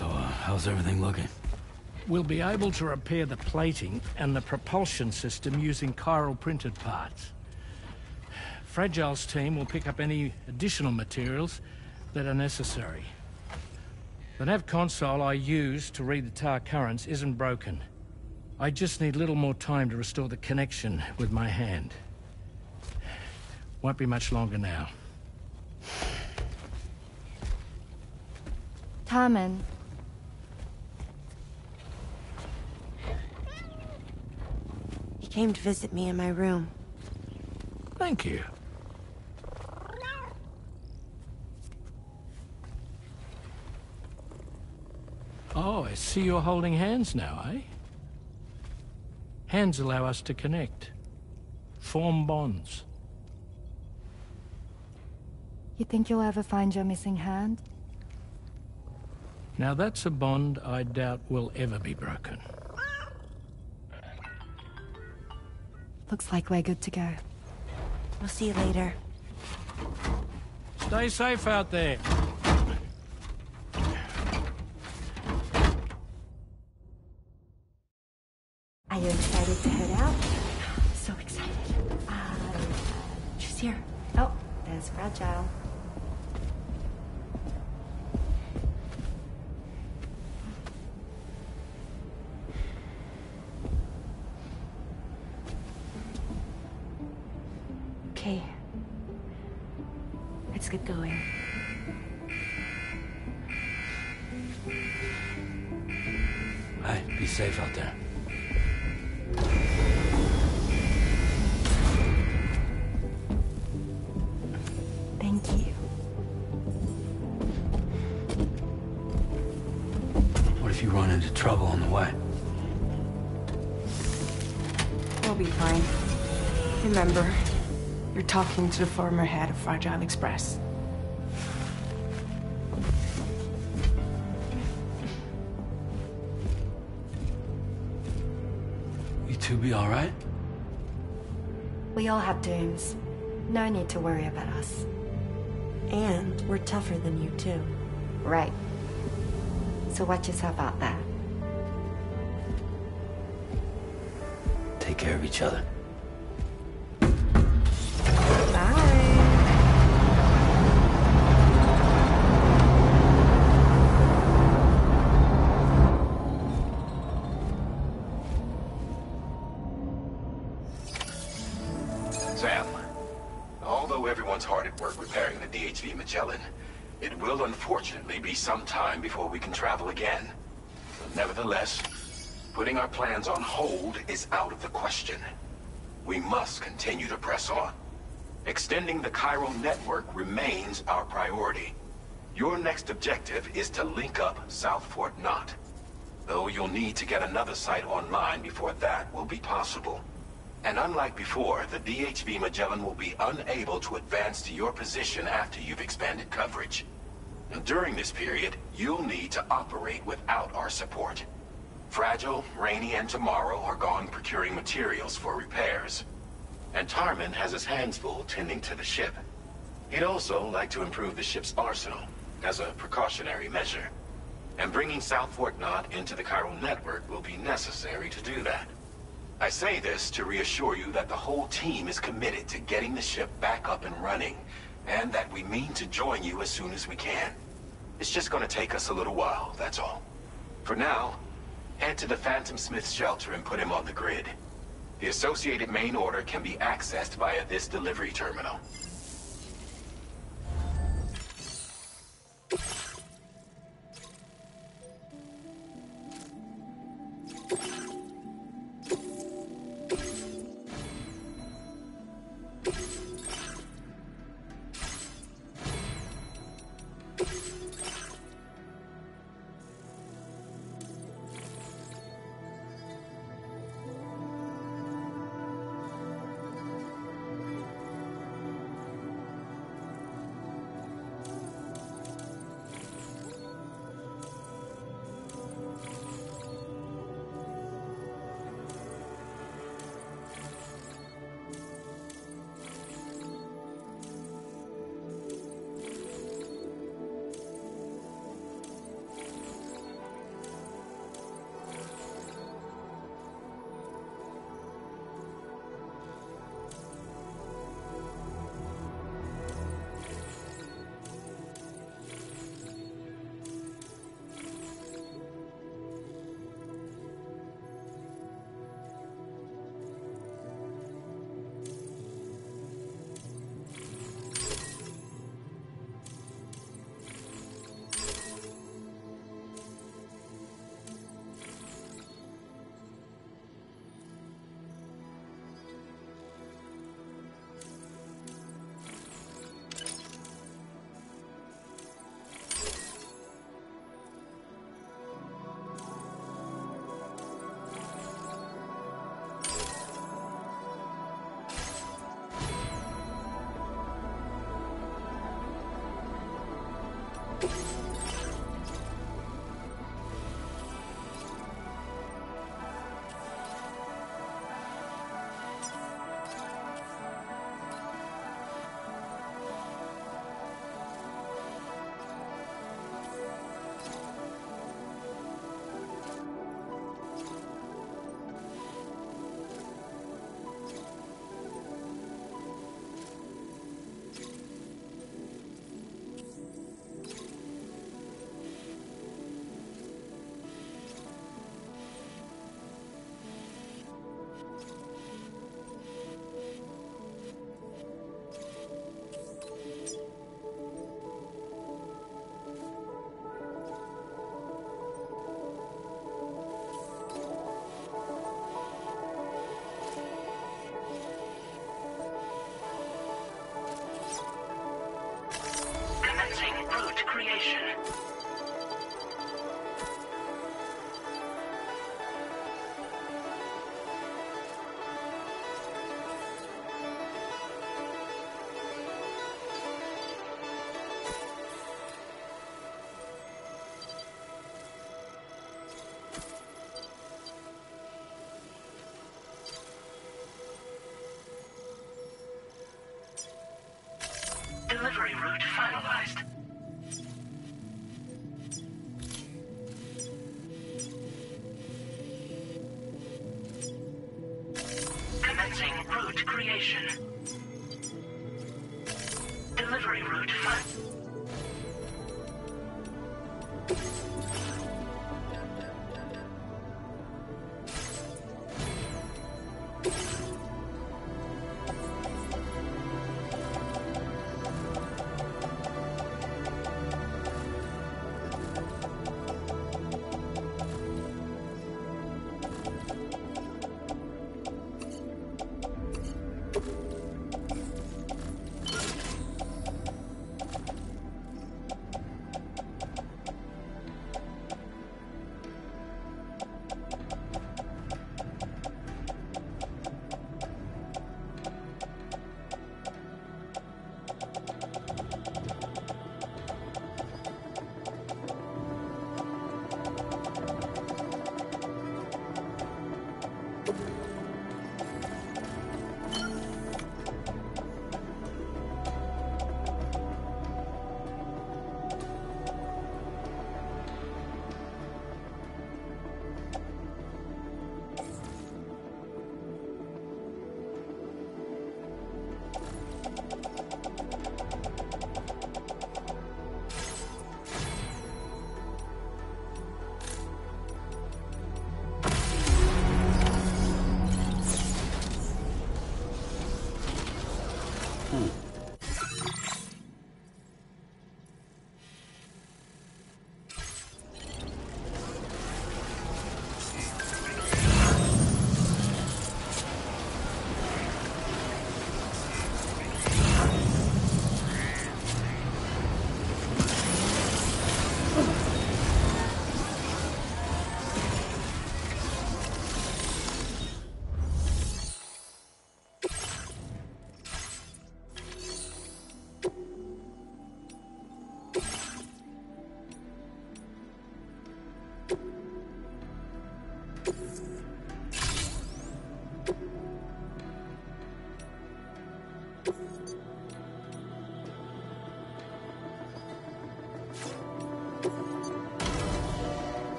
So, how's everything looking? We'll be able to repair the plating and the propulsion system using chiral printed parts. Fragile's team will pick up any additional materials that are necessary. The nav console I use to read the tower currents isn't broken. I just need a little more time to restore the connection with my hand. Won't be much longer now. Tarman. He came to visit me in my room. Thank you. Oh, I see you're holding hands now, eh? Hands allow us to connect. Form bonds. You think you'll ever find your missing hand? Now that's a bond I doubt will ever be broken. Looks like we're good to go. We'll see you later. Stay safe out there. Are you excited to head out? So excited. She's here. Oh, there's Fragile. Okay. Let's get going. Hey, be safe out there. Thank you. What if you run into trouble on the way? We'll be fine. Remember, you're talking to the former head of Fragile Express. You two be all right? We all have dooms. No need to worry about us. And we're tougher than you, too. Right. So watch yourself out there. Take care of each other. Sam, although everyone's hard at work repairing the DHV Magellan, it will unfortunately be some time before we can travel again. Nevertheless, putting our plans on hold is out of the question. We must continue to press on. Extending the Chiral network remains our priority. Your next objective is to link up South Fort Knot. Though you'll need to get another site online before that will be possible. And unlike before, the DHV Magellan will be unable to advance to your position after you've expanded coverage. And during this period, you'll need to operate without our support. Fragile, Rainey, and Tomorrow are gone procuring materials for repairs. And Tarman has his hands full tending to the ship. He'd also like to improve the ship's arsenal, as a precautionary measure. And bringing South Fort Knot into the Chiral network will be necessary to do that. I say this to reassure you that the whole team is committed to getting the ship back up and running, and that we mean to join you as soon as we can. It's just gonna take us a little while, that's all. For now, head to the Phantom Smith's shelter and put him on the grid. The associated main order can be accessed via this delivery terminal. route creation. Delivery route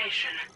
investigation.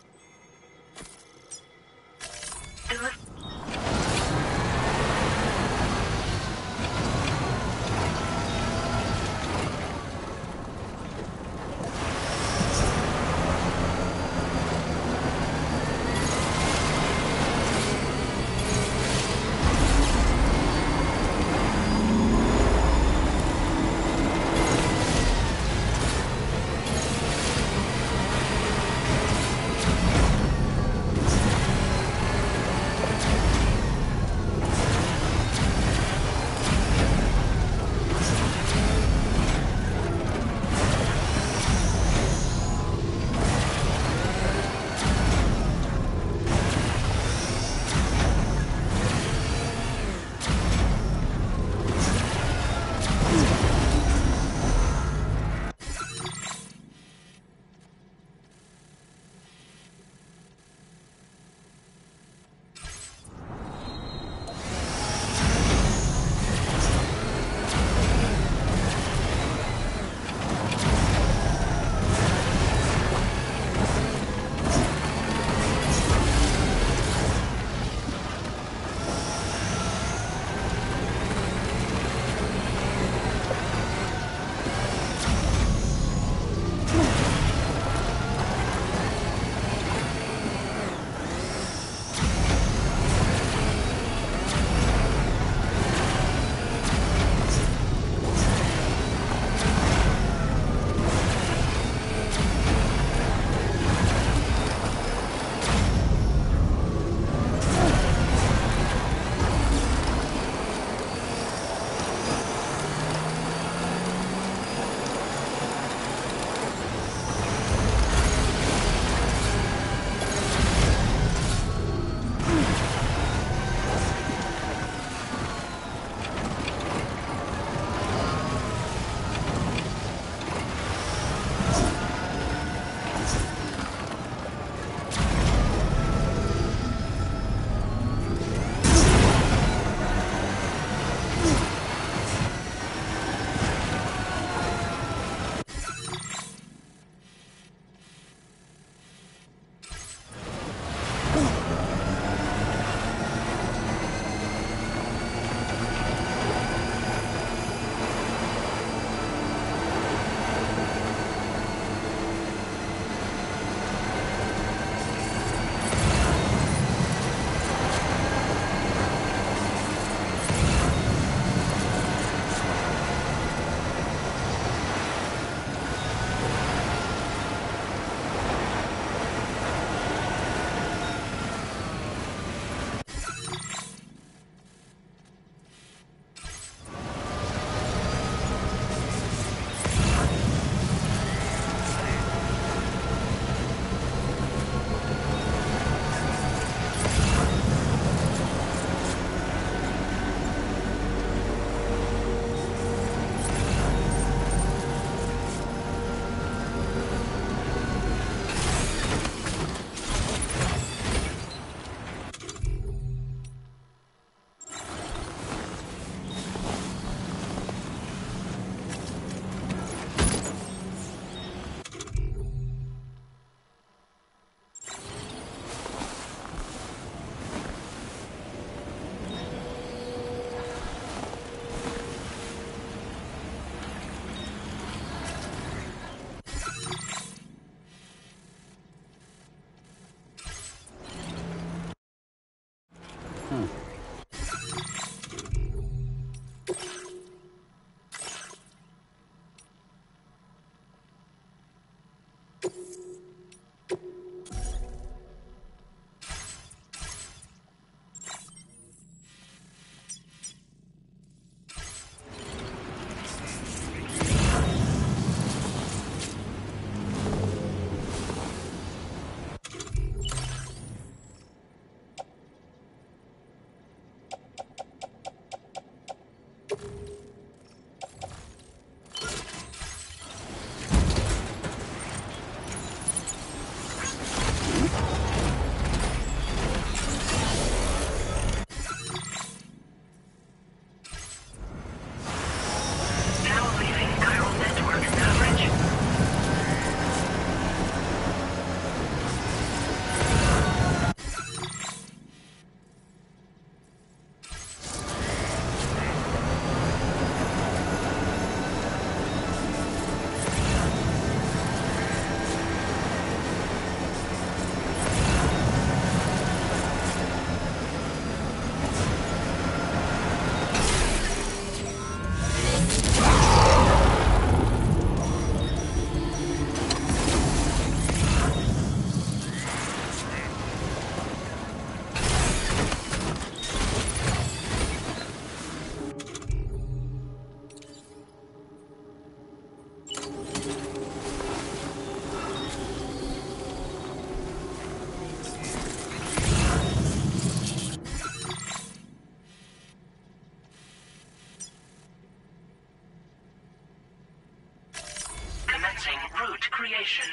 suit creation.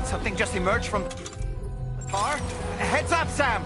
Something just emerged from the car. Heads up, Sam!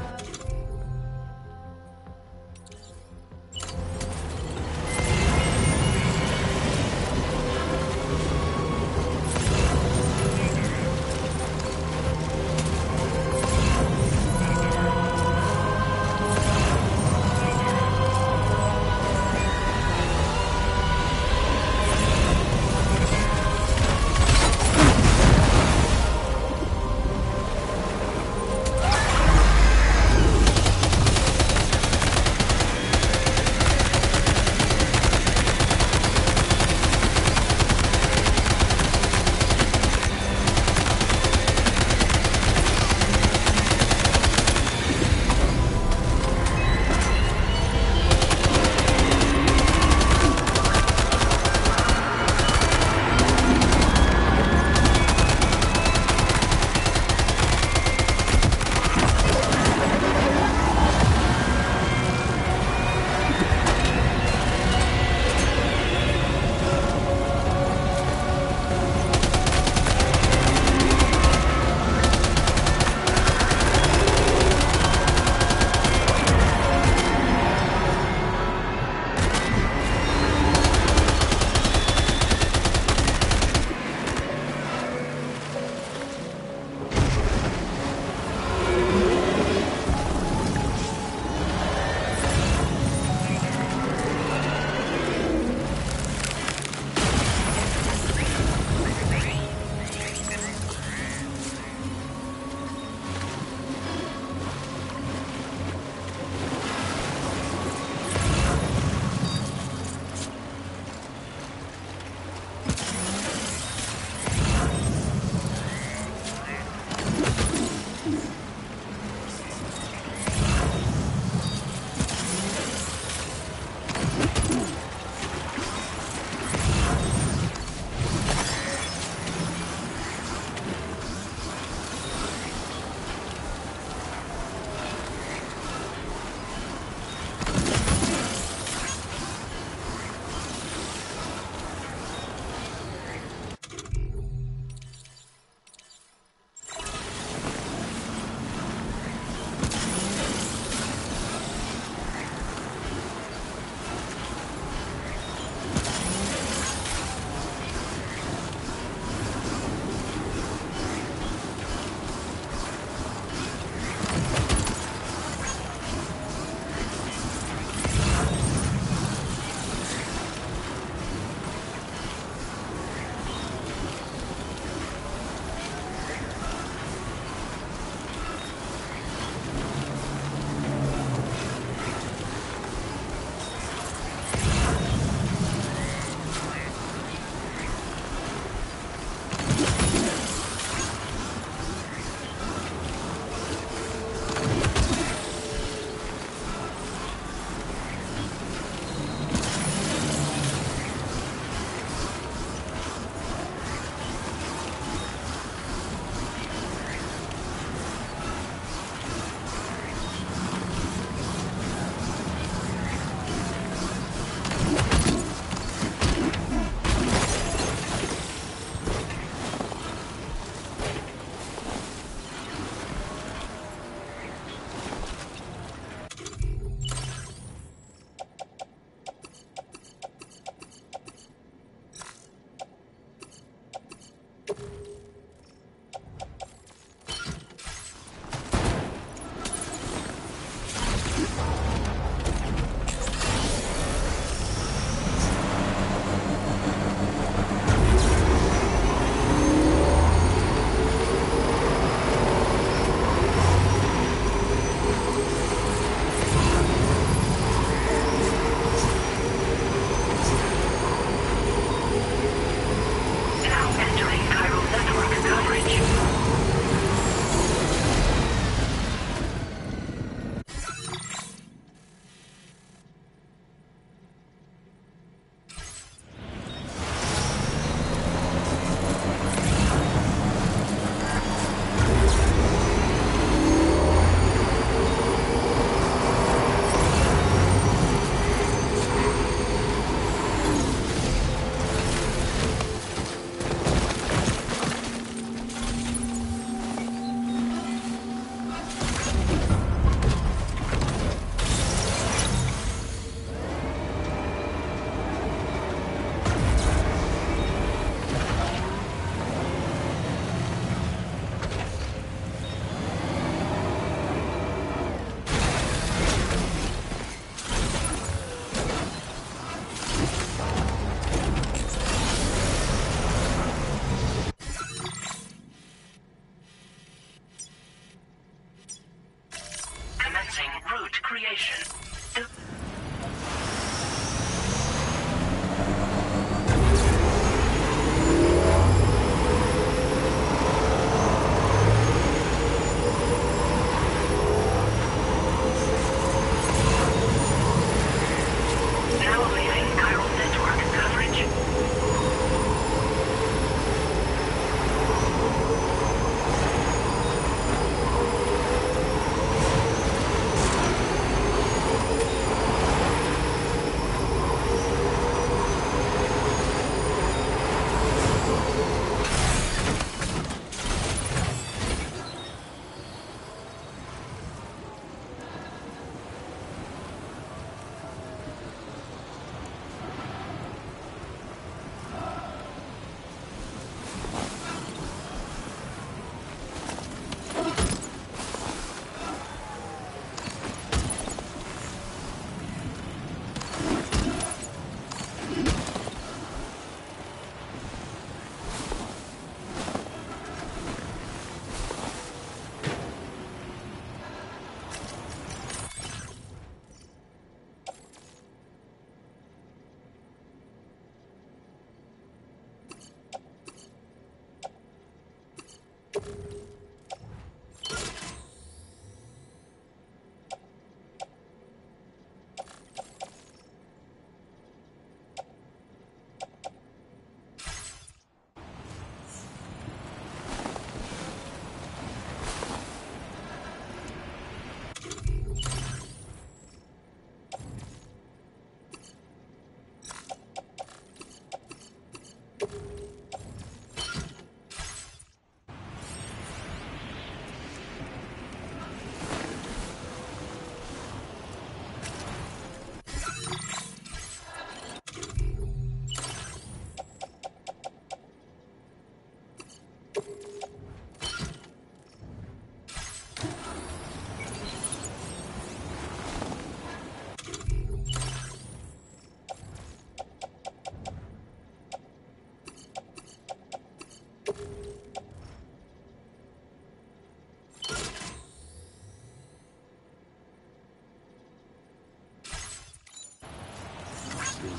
Feels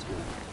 good.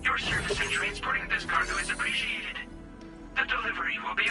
Your service in transporting this cargo is appreciated. The delivery will be...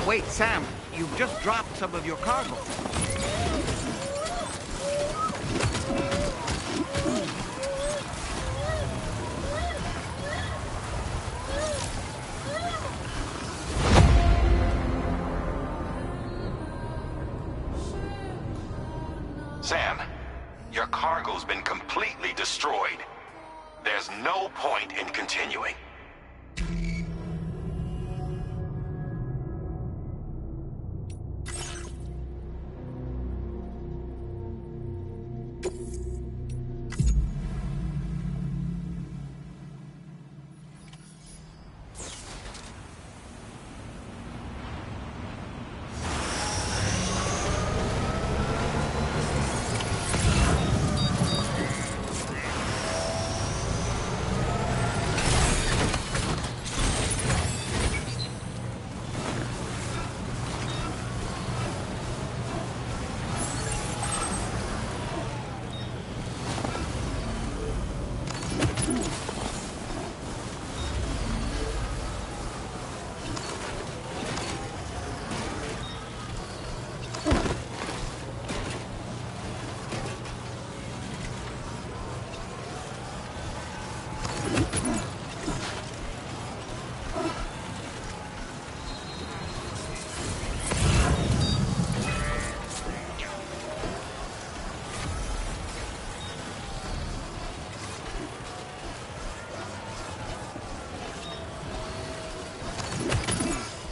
Wait, Sam, you've just dropped some of your cargo. Sam, your cargo's been completely destroyed. There's no point in continuing.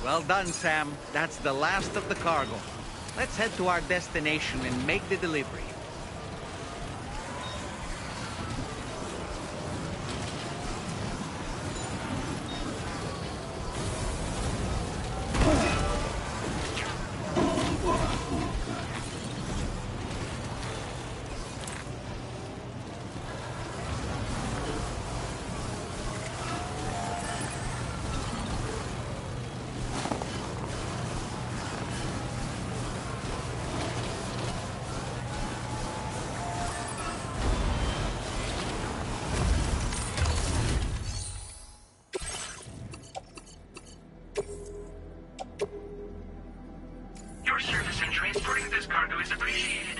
Well done, Sam. That's the last of the cargo. Let's head to our destination and make the delivery. Your service in transporting this cargo is appreciated.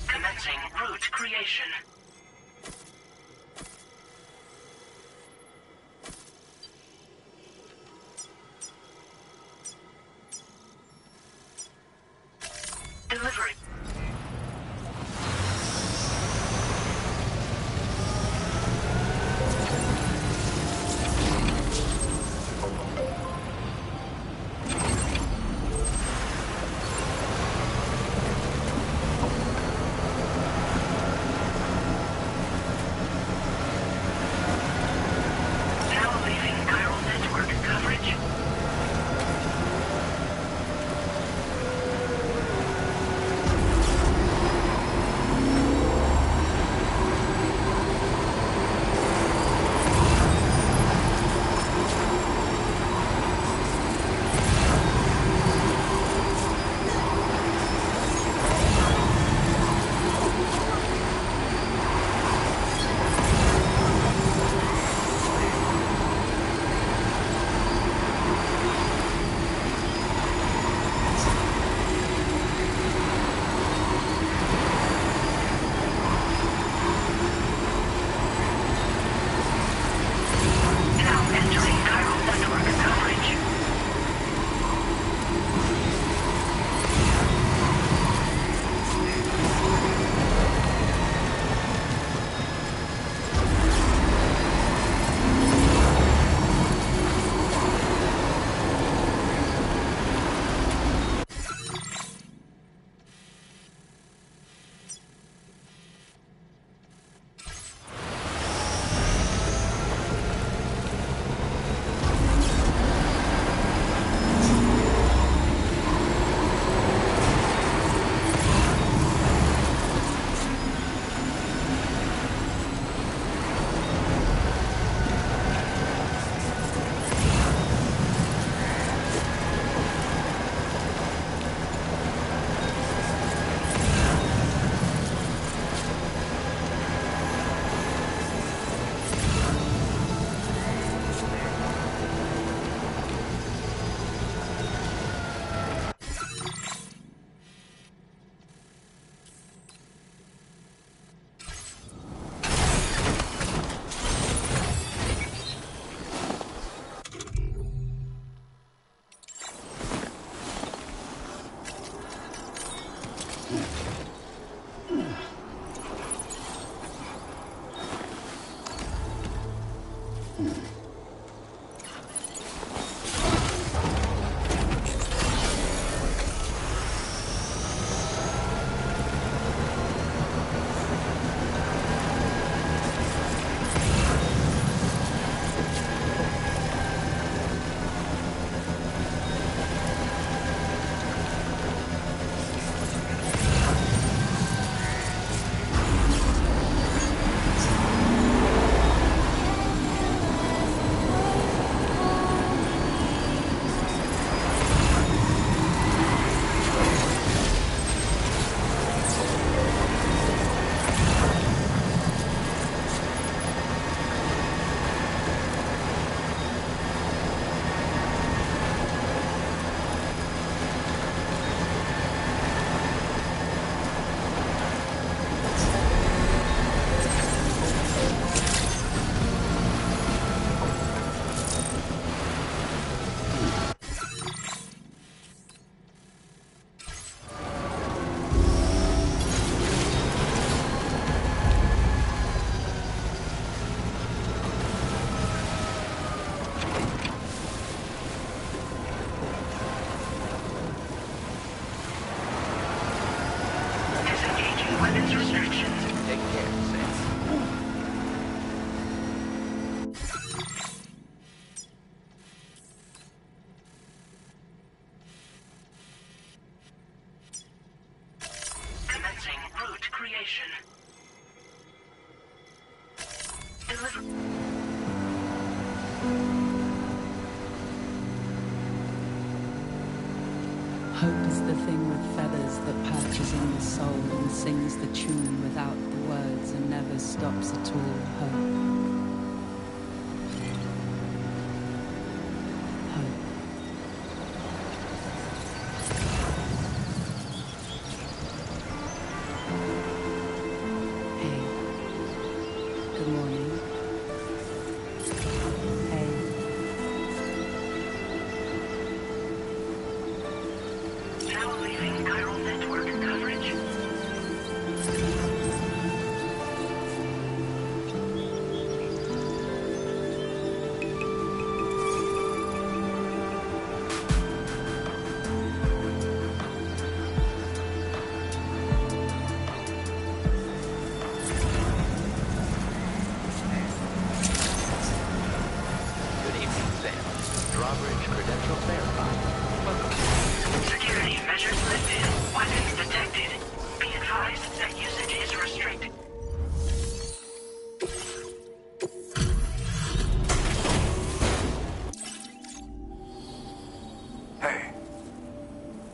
Commencing route creation. Delivery. Now leaving chiral network coverage. Hope is the thing with feathers that perches on the soul and sings the tune without the words and never stops at all. Hope.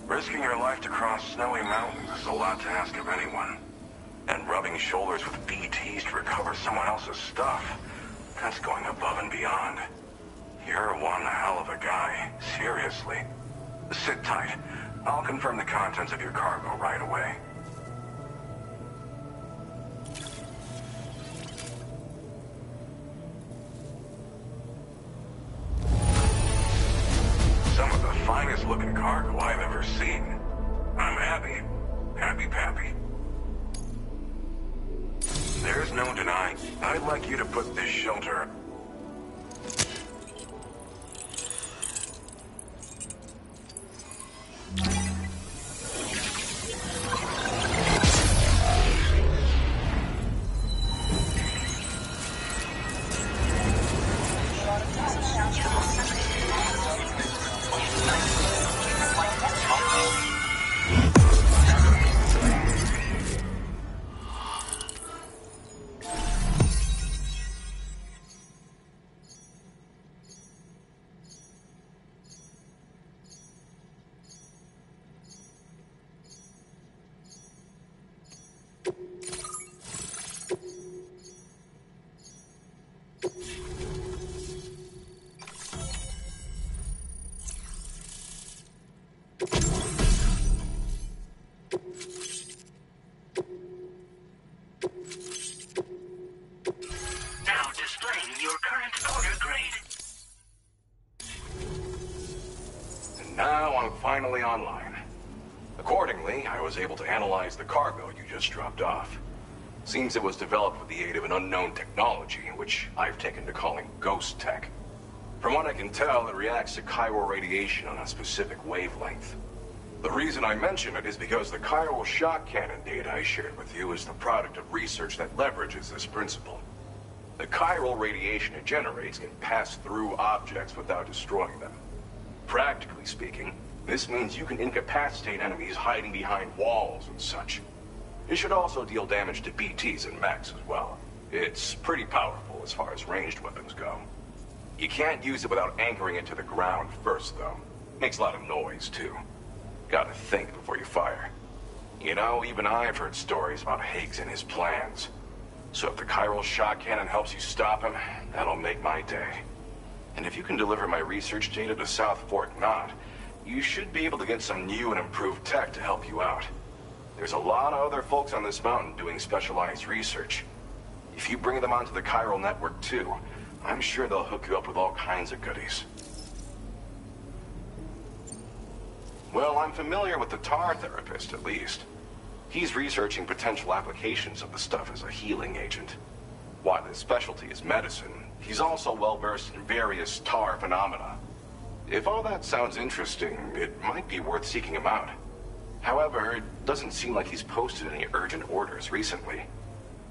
Risking your life to cross snowy mountains is a lot to ask of anyone. And rubbing shoulders with BTs to recover someone else's stuff, that's going above and beyond. You're one hell of a guy, seriously. Sit tight. I'll confirm the contents of your cargo right away. Some of the finest looking cargo I've ever seen. I'm happy. Happy-pappy. There's no denying. I'd like you to put this shelter... Finally online. Accordingly, I was able to analyze the cargo you just dropped off. Seems it was developed with the aid of an unknown technology, which I've taken to calling ghost tech. From what I can tell, it reacts to chiral radiation on a specific wavelength. The reason I mention it is because the chiral shock cannon data I shared with you is the product of research that leverages this principle. The chiral radiation it generates can pass through objects without destroying them. Practically speaking, this means you can incapacitate enemies hiding behind walls and such. It should also deal damage to BTs and mechs as well. It's pretty powerful as far as ranged weapons go. You can't use it without anchoring it to the ground first, though. Makes a lot of noise, too. Gotta think before you fire. You know, even I've heard stories about Higgs and his plans. So if the chiral shock cannon helps you stop him, that'll make my day. And if you can deliver my research data to South Fort Knot, you should be able to get some new and improved tech to help you out. There's a lot of other folks on this mountain doing specialized research. If you bring them onto the chiral network too, I'm sure they'll hook you up with all kinds of goodies. Well, I'm familiar with the tar therapist, at least. He's researching potential applications of the stuff as a healing agent. While his specialty is medicine, he's also well-versed in various tar phenomena. If all that sounds interesting, it might be worth seeking him out. However, it doesn't seem like he's posted any urgent orders recently.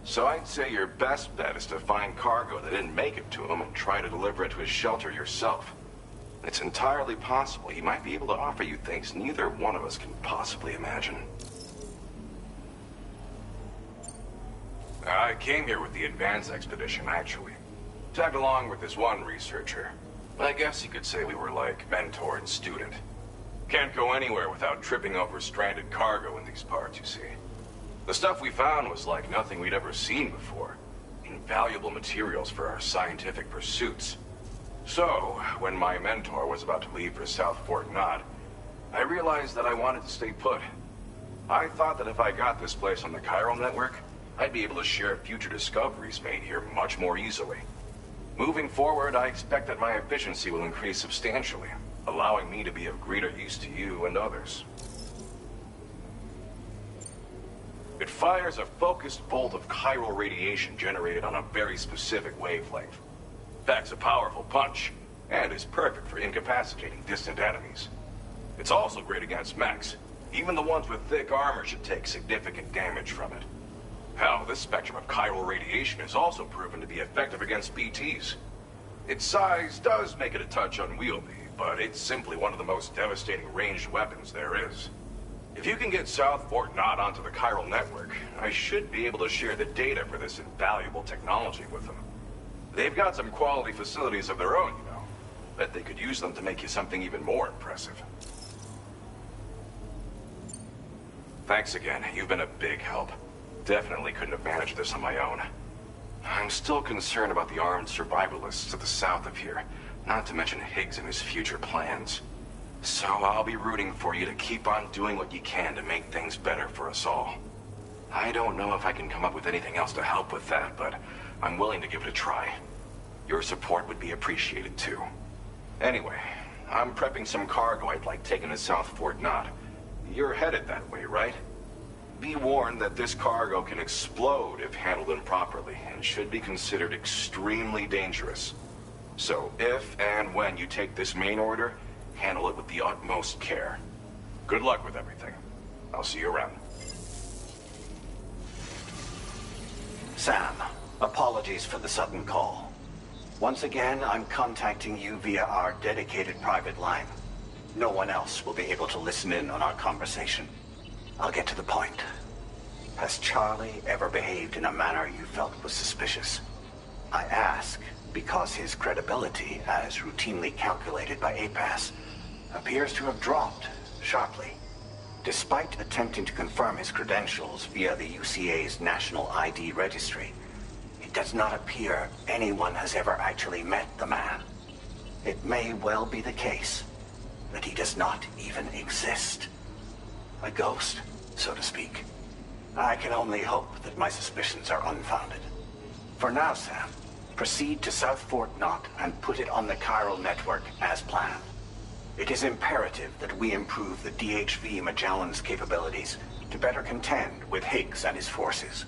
So I'd say your best bet is to find cargo that didn't make it to him and try to deliver it to his shelter yourself. It's entirely possible he might be able to offer you things neither one of us can possibly imagine. I came here with the advance expedition, actually. Tagged along with this one researcher. I guess you could say we were like mentor and student. Can't go anywhere without tripping over stranded cargo in these parts, you see. The stuff we found was like nothing we'd ever seen before. Invaluable materials for our scientific pursuits. So, when my mentor was about to leave for South Fort Knot, I realized that I wanted to stay put. I thought that if I got this place on the chiral network, I'd be able to share future discoveries made here much more easily. Moving forward, I expect that my efficiency will increase substantially, allowing me to be of greater use to you and others. It fires a focused bolt of chiral radiation generated on a very specific wavelength. Packs a powerful punch, and is perfect for incapacitating distant enemies. It's also great against mechs. Even the ones with thick armor should take significant damage from it. Hell, this spectrum of chiral radiation is also proven to be effective against BTs. Its size does make it a touch unwieldy, but it's simply one of the most devastating ranged weapons there is. If you can get South Fort Knot onto the chiral network, I should be able to share the data for this invaluable technology with them. They've got some quality facilities of their own, you know. Bet they could use them to make you something even more impressive. Thanks again. You've been a big help. Definitely couldn't have managed this on my own. I'm still concerned about the armed survivalists to the south of here, not to mention Higgs and his future plans. So I'll be rooting for you to keep on doing what you can to make things better for us all. I don't know if I can come up with anything else to help with that, but I'm willing to give it a try. Your support would be appreciated too. Anyway, I'm prepping some cargo I'd like taken to South Fort Knot. You're headed that way, right? Be warned that this cargo can explode if handled improperly, and should be considered extremely dangerous. So if and when you take this main order, handle it with the utmost care. Good luck with everything. I'll see you around. Sam, apologies for the sudden call. Once again, I'm contacting you via our dedicated private line. No one else will be able to listen in on our conversation. I'll get to the point. Has Charlie ever behaved in a manner you felt was suspicious? I ask because his credibility, as routinely calculated by APAS, appears to have dropped sharply. Despite attempting to confirm his credentials via the UCA's National ID Registry, it does not appear anyone has ever actually met the man. It may well be the case that he does not even exist. A ghost, so to speak. I can only hope that my suspicions are unfounded. For now, Sam, proceed to South Fort Knot and put it on the chiral network as planned. It is imperative that we improve the DHV Magellan's capabilities to better contend with Higgs and his forces.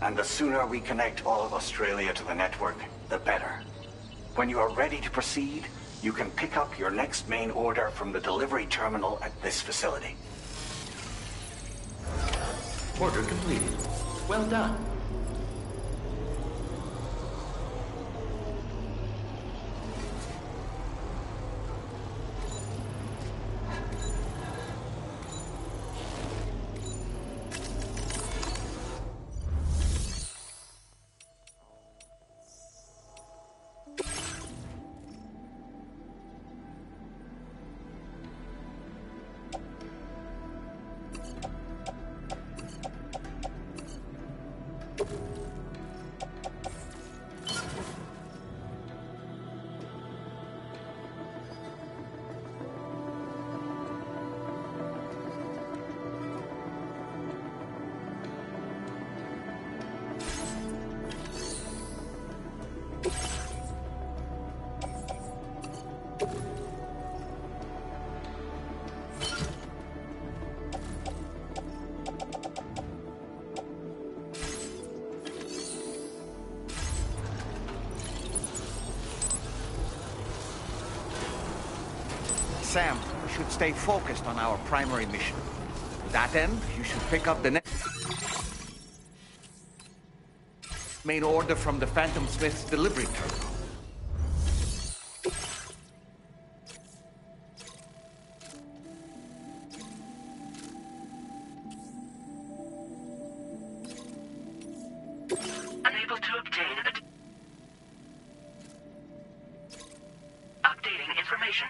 And the sooner we connect all of Australia to the network, the better. When you are ready to proceed, you can pick up your next main order from the delivery terminal at this facility. Order completed. Well done. Sam, you should stay focused on our primary mission. To that end, you should pick up the next main order from the Phantom Smith's delivery terminal. Unable to obtain updating information.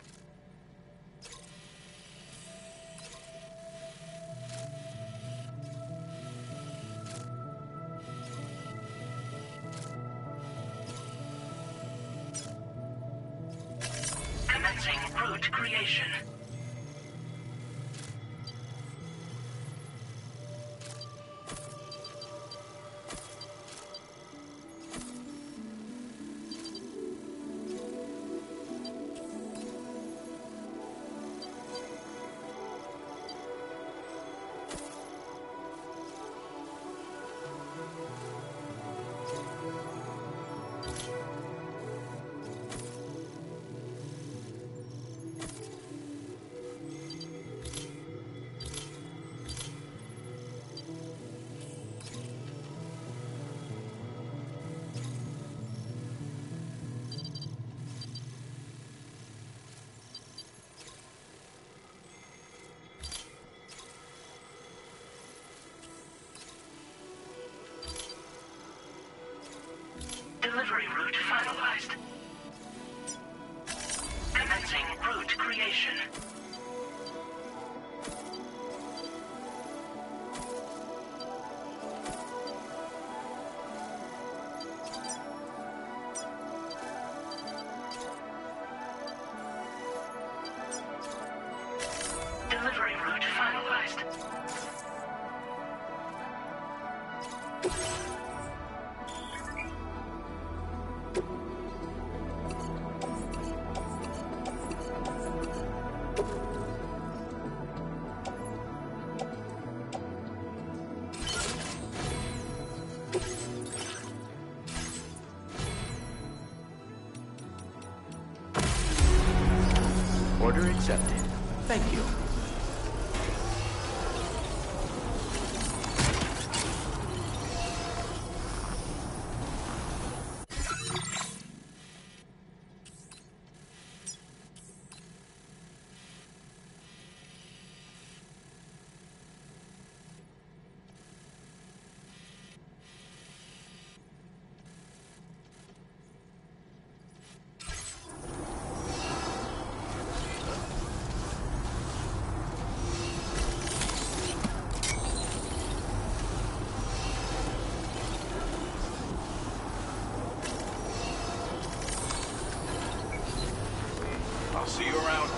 creation. Delivery route finalized. Commencing route creation. Delivery route finalized. Order accepted. Thank you. I'll see you around.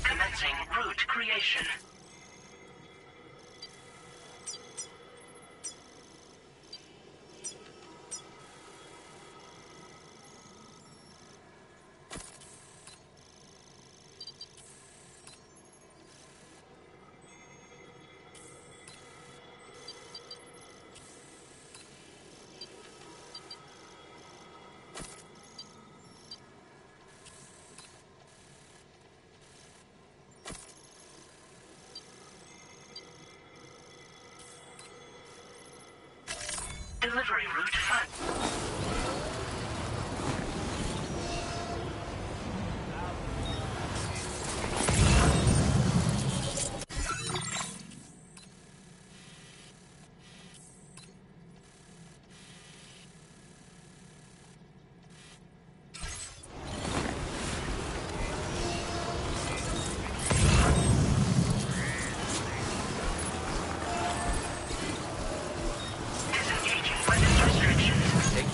Commencing route creation. Delivery route Take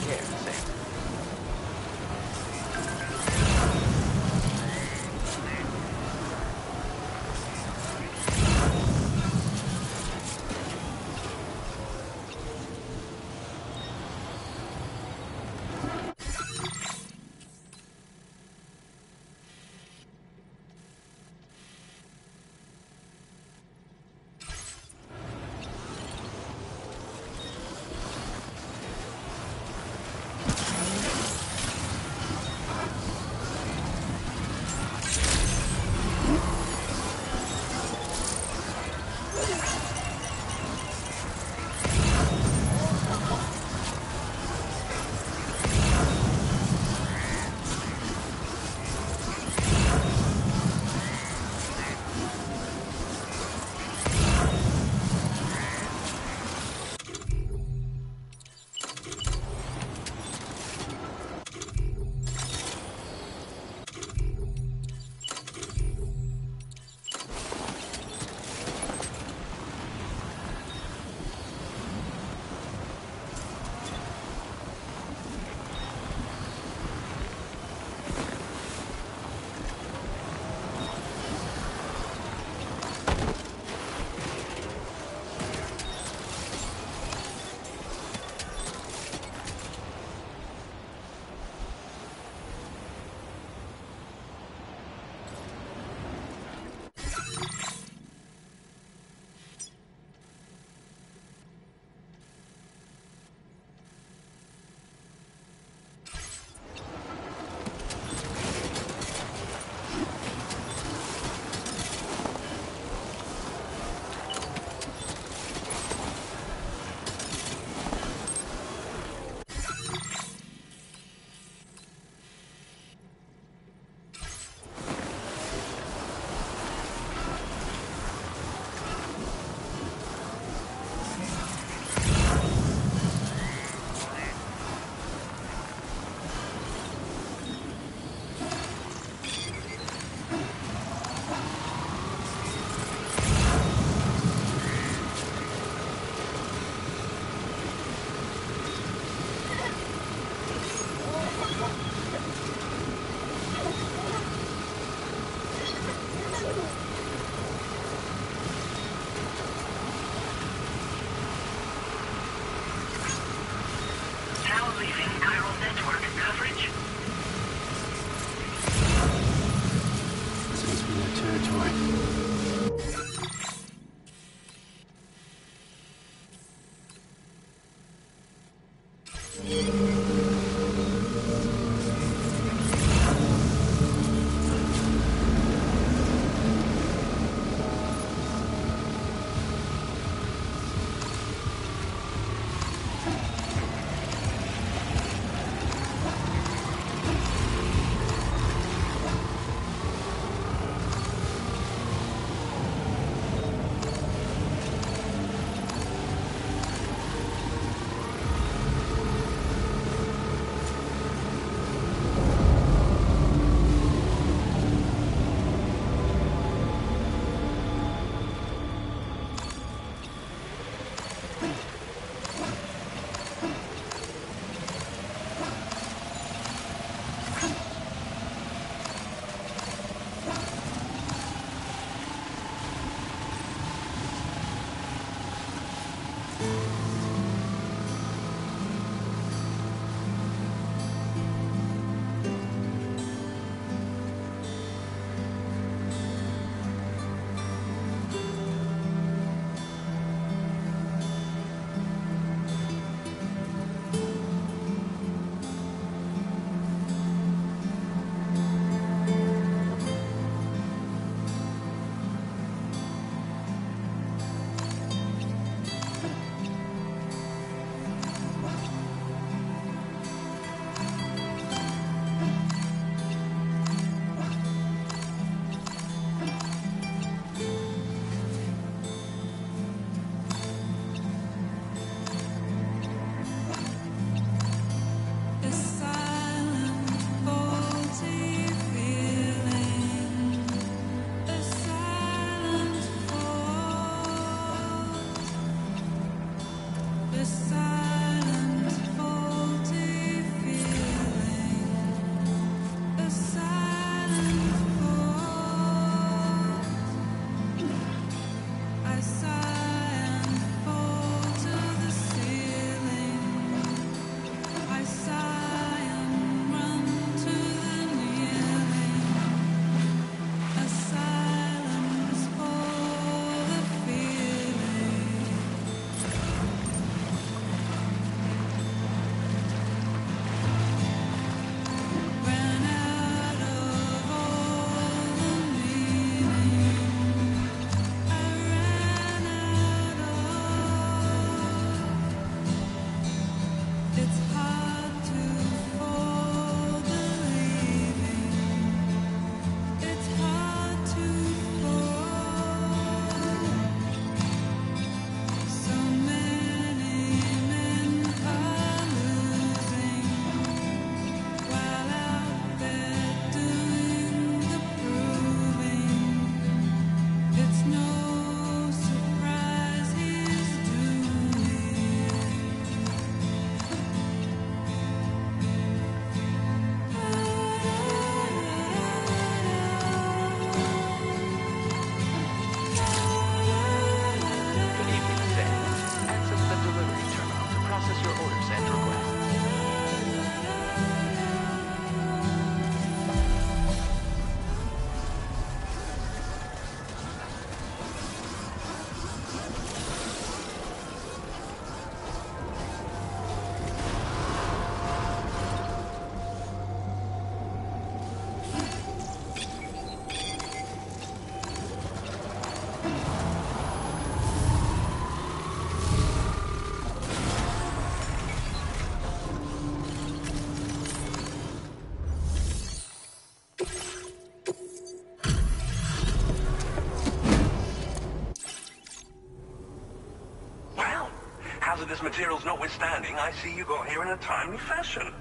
Hazardous materials notwithstanding, I see you got here in a timely fashion.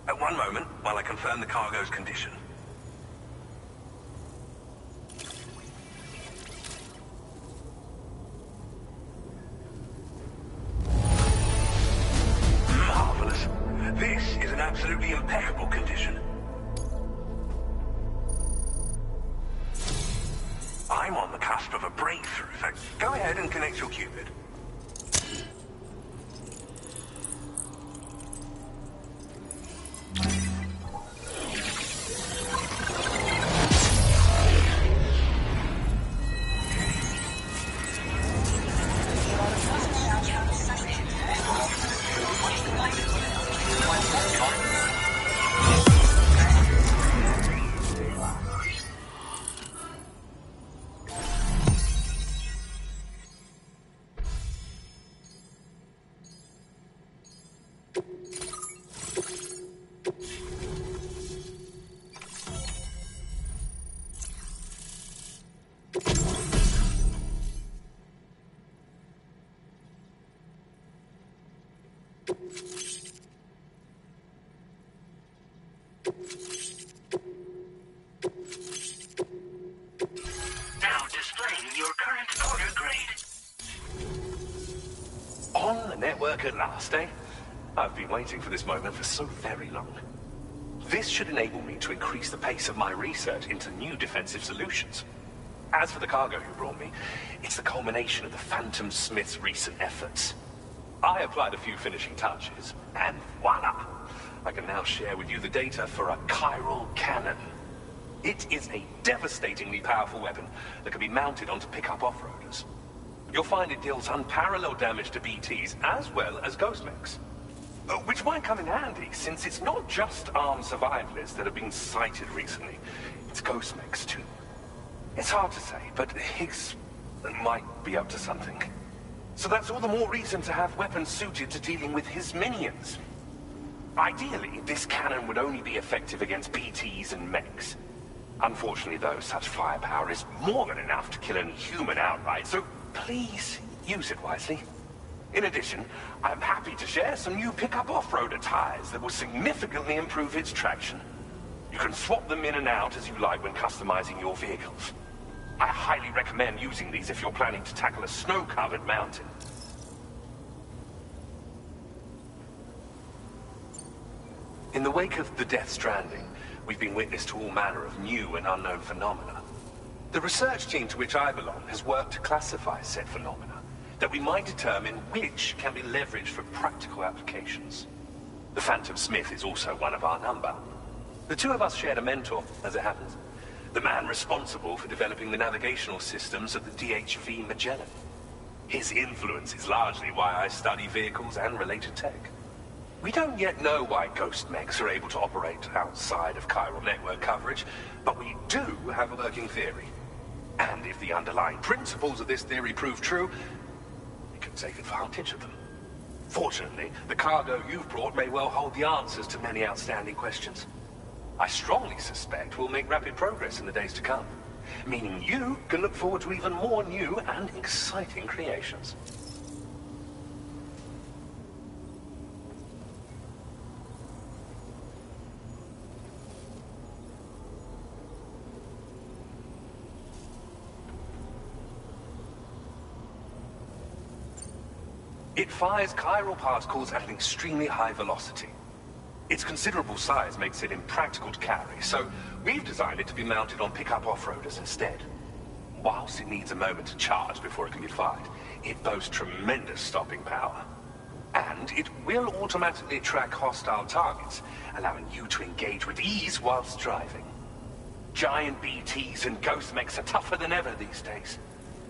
At one moment, while I confirm the cargo's condition. Marvelous. This is in absolutely impeccable condition. I'm on the cusp of a breakthrough, so go ahead and connect your Cupid. Now displaying your current order grade. On the network at last, eh? I've been waiting for this moment for so very long. This should enable me to increase the pace of my research into new defensive solutions. As for the cargo you brought me, it's the culmination of the Phantom Smith's recent efforts. I applied a few finishing touches, and voila! I can now share with you the data for a chiral cannon. It is a devastatingly powerful weapon that can be mounted onto pickup off-roaders. You'll find it deals unparalleled damage to BTs as well as ghost mechs. Which might come in handy, since it's not just armed survivalists that have been sighted recently. It's ghost mechs too. It's hard to say, but Higgs might be up to something. So that's all the more reason to have weapons suited to dealing with his minions. Ideally, this cannon would only be effective against BTs and mechs. Unfortunately, though, such firepower is more than enough to kill any human outright, so please use it wisely. In addition, I'm happy to share some new pickup off-roader tires that will significantly improve its traction. You can swap them in and out as you like when customizing your vehicles. I highly recommend using these if you're planning to tackle a snow-covered mountain. In the wake of the Death Stranding, we've been witness to all manner of new and unknown phenomena. The research team to which I belong has worked to classify said phenomena, that we might determine which can be leveraged for practical applications. The Phantom Smith is also one of our number. The two of us shared a mentor, as it happens. The man responsible for developing the navigational systems of the DHV Magellan. His influence is largely why I study vehicles and related tech. We don't yet know why ghost mechs are able to operate outside of chiral network coverage, but we do have a working theory. And if the underlying principles of this theory prove true, we can take advantage of them. Fortunately, the cargo you've brought may well hold the answers to many outstanding questions. I strongly suspect we'll make rapid progress in the days to come, meaning you can look forward to even more new and exciting creations. It fires chiral particles at an extremely high velocity. Its considerable size makes it impractical to carry, so we've designed it to be mounted on pickup off-roaders instead. Whilst it needs a moment to charge before it can be fired, it boasts tremendous stopping power. And it will automatically track hostile targets, allowing you to engage with ease whilst driving. Giant BTs and ghost mechs are tougher than ever these days.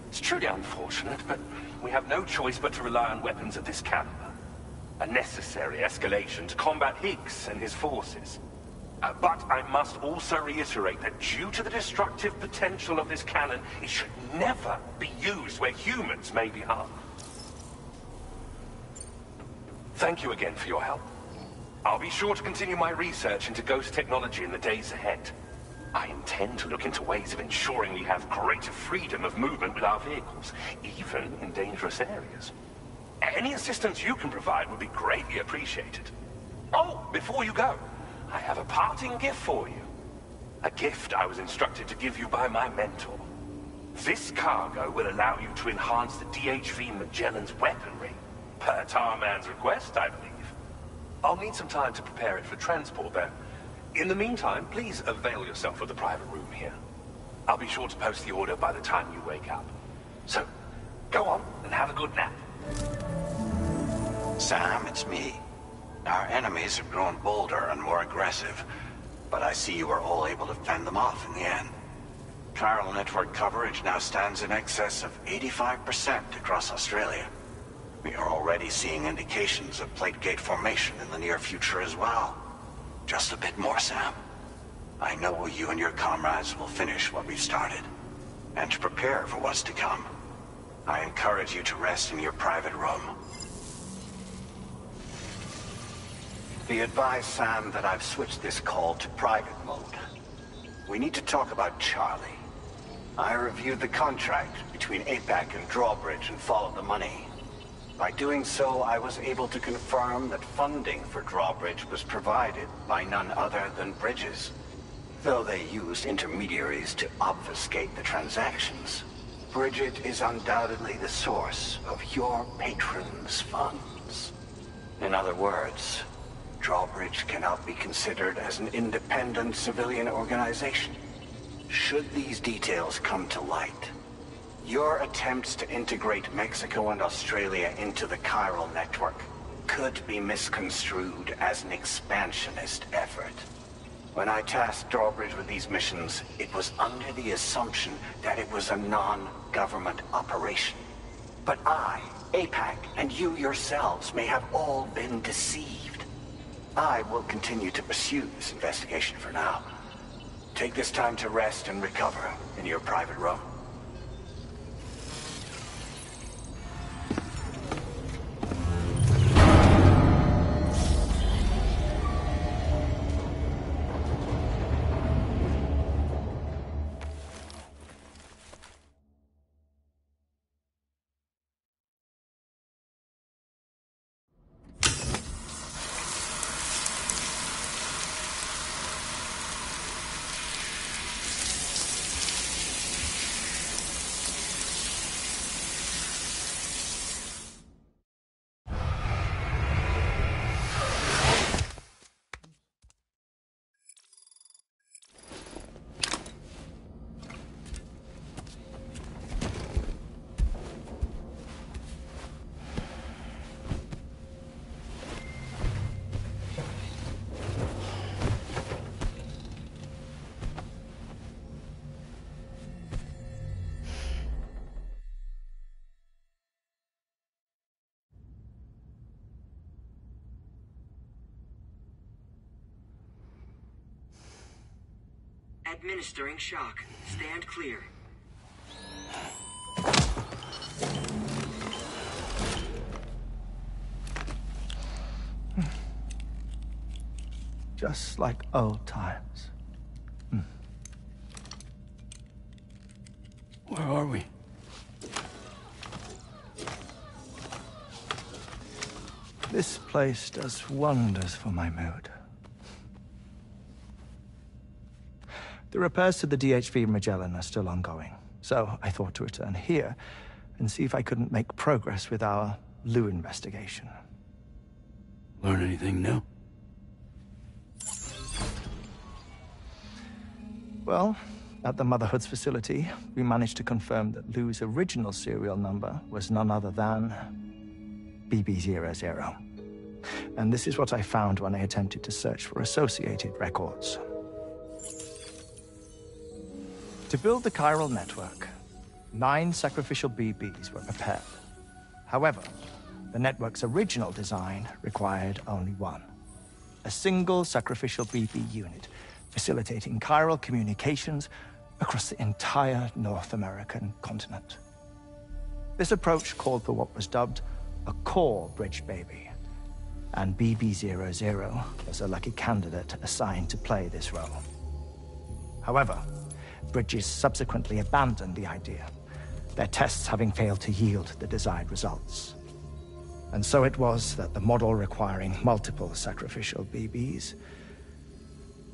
It's truly unfortunate, but we have no choice but to rely on weapons of this caliber. A necessary escalation to combat Higgs and his forces. But I must also reiterate that due to the destructive potential of this cannon, it should never be used where humans may be harmed. Thank you again for your help. I'll be sure to continue my research into ghost technology in the days ahead. I intend to look into ways of ensuring we have greater freedom of movement with our vehicles, even in dangerous areas. Any assistance you can provide would be greatly appreciated. Oh, before you go, I have a parting gift for you. A gift I was instructed to give you by my mentor. This cargo will allow you to enhance the DHV Magellan's weaponry, per Tarman's request, I believe. I'll need some time to prepare it for transport, though. In the meantime, please avail yourself of the private room here. I'll be sure to post the order by the time you wake up. So, go on and have a good nap. Sam, it's me. Our enemies have grown bolder and more aggressive, but I see you were all able to fend them off in the end. Chiral network coverage now stands in excess of 85% across Australia. We are already seeing indications of plate gate formation in the near future as well. Just a bit more, Sam. I know you and your comrades will finish what we've started. And to prepare for what's to come, I encourage you to rest in your private room. Be advised, Sam, that I've switched this call to private mode. We need to talk about Charlie. I reviewed the contract between APAC and Drawbridge and followed the money. By doing so, I was able to confirm that funding for Drawbridge was provided by none other than Bridges. Though they used intermediaries to obfuscate the transactions, Bridget is undoubtedly the source of your patron's funds. In other words, Drawbridge cannot be considered as an independent civilian organization. Should these details come to light, your attempts to integrate Mexico and Australia into the chiral network could be misconstrued as an expansionist effort. When I tasked Drawbridge with these missions, it was under the assumption that it was a non-government operation. But I, APAC, and you yourselves may have all been deceived. I will continue to pursue this investigation for now. Take this time to rest and recover in your private room. Administering shock. Stand clear. Just like old times. Where are we? This place does wonders for my mood. The repairs to the DHV Magellan are still ongoing, so I thought to return here and see if I couldn't make progress with our Lou investigation. Learn anything new? Well, at the Motherhood's facility, we managed to confirm that Lou's original serial number was none other than BB00. And this is what I found when I attempted to search for associated records. To build the chiral network, 9 sacrificial BBs were prepared. However, the network's original design required only 1. A single sacrificial BB unit, facilitating chiral communications across the entire North American continent. This approach called for what was dubbed a core bridge baby, and BB00 was a lucky candidate assigned to play this role. However, Bridges subsequently abandoned the idea, their tests having failed to yield the desired results. And so it was that the model requiring multiple sacrificial BBs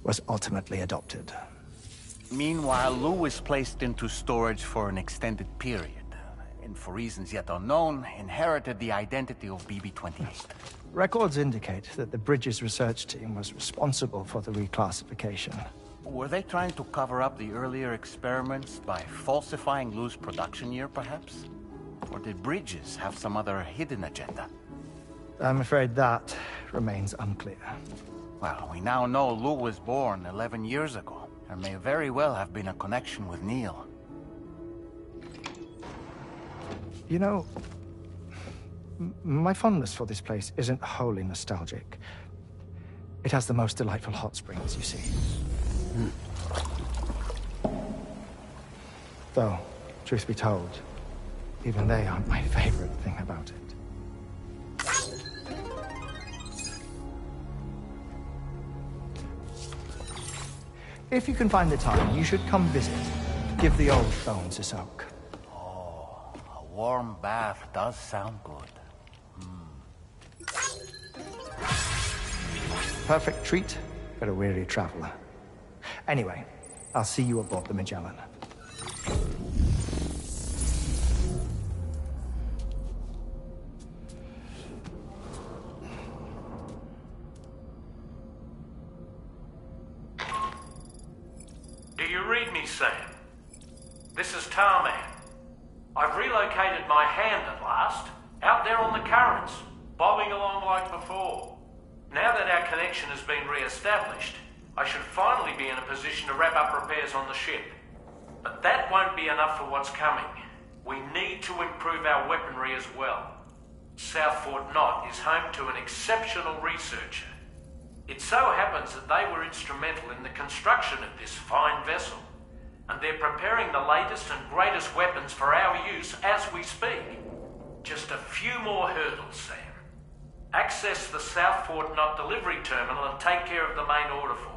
was ultimately adopted. Meanwhile, Lou was placed into storage for an extended period, and for reasons yet unknown, inherited the identity of BB-28. Records indicate that the Bridges research team was responsible for the reclassification. Were they trying to cover up the earlier experiments by falsifying Lou's production year, perhaps? Or did Bridges have some other hidden agenda? I'm afraid that remains unclear. Well, we now know Lou was born 11 years ago. There may very well have been a connection with Neil. You know, my fondness for this place isn't wholly nostalgic. It has the most delightful hot springs, you see. Though, truth be told, even they aren't my favorite thing about it. If you can find the time, you should come visit. Give the old bones a soak. Oh, a warm bath does sound good. Perfect treat for a weary traveler. Anyway, I'll see you aboard the Magellan. Do you read me, Sam? This is Tarman. I've relocated my hand at last, out there on the currents, bobbing along like before. Now that our connection has been re-established, I should finally be in a position to wrap up repairs on the ship. But that won't be enough for what's coming. We need to improve our weaponry as well. South Fort Knot is home to an exceptional researcher. It so happens that they were instrumental in the construction of this fine vessel, and they're preparing the latest and greatest weapons for our use as we speak. Just a few more hurdles, Sam. Access the South Fort Knot delivery terminal and take care of the main order for me.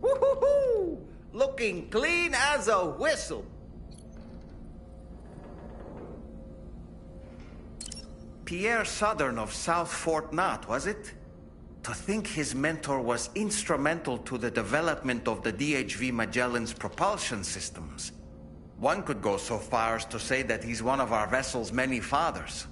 Woo-hoo-hoo! Looking clean as a whistle. Pierre Southern of South Fort Knot, was it? To think his mentor was instrumental to the development of the DHV Magellan's propulsion systems. One could go so far as to say that he's one of our vessel's many fathers.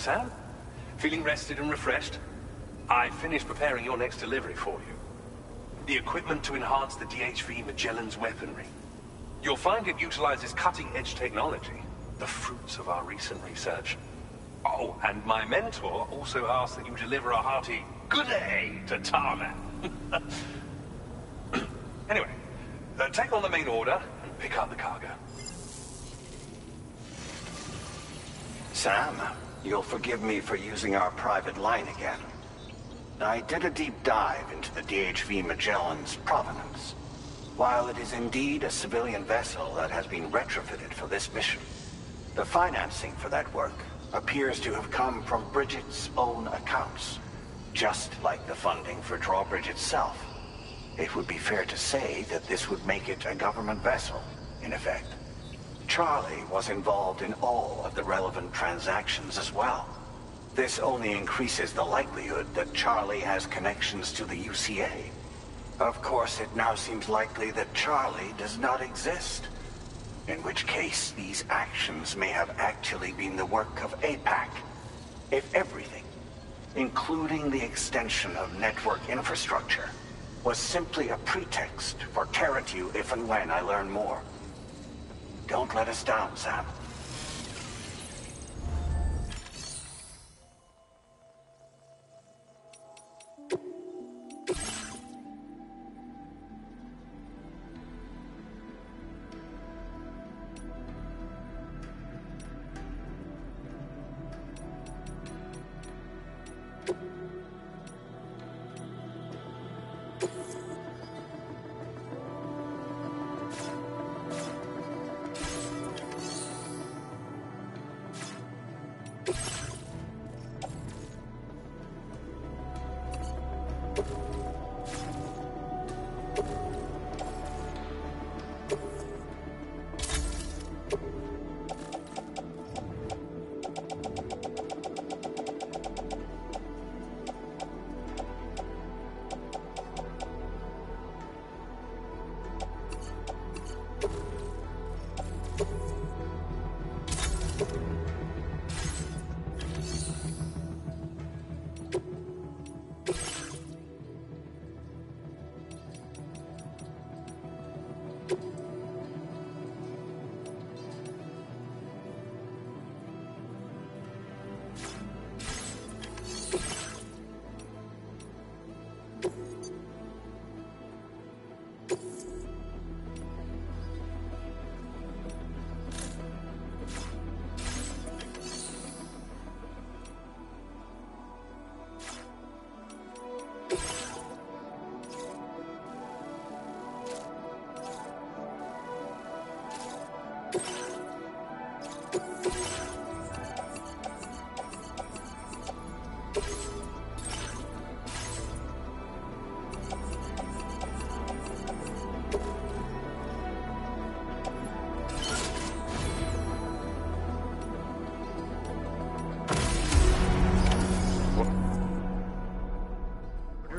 Sam? Feeling rested and refreshed? I finished preparing your next delivery for you. The equipment to enhance the DHV Magellan's weaponry. You'll find it utilizes cutting-edge technology, the fruits of our recent research. Oh, and my mentor also asked that you deliver a hearty good day to Tarman. Anyway, take on the main order and pick up the cargo. Sam, you'll forgive me for using our private line again. I did a deep dive into the DHV Magellan's provenance. While it is indeed a civilian vessel that has been retrofitted for this mission, the financing for that work appears to have come from Bridget's own accounts, just like the funding for Drawbridge itself. It would be fair to say that this would make it a government vessel, in effect. Charlie was involved in all of the relevant transactions as well. This only increases the likelihood that Charlie has connections to the UCA. Of course, it now seems likely that Charlie does not exist. In which case, these actions may have actually been the work of APAC. If everything, including the extension of network infrastructure, was simply a pretext for Terratew if and when I learn more. Don't let us down, Sam.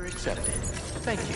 Accepted. Thank you.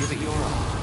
Give it your all.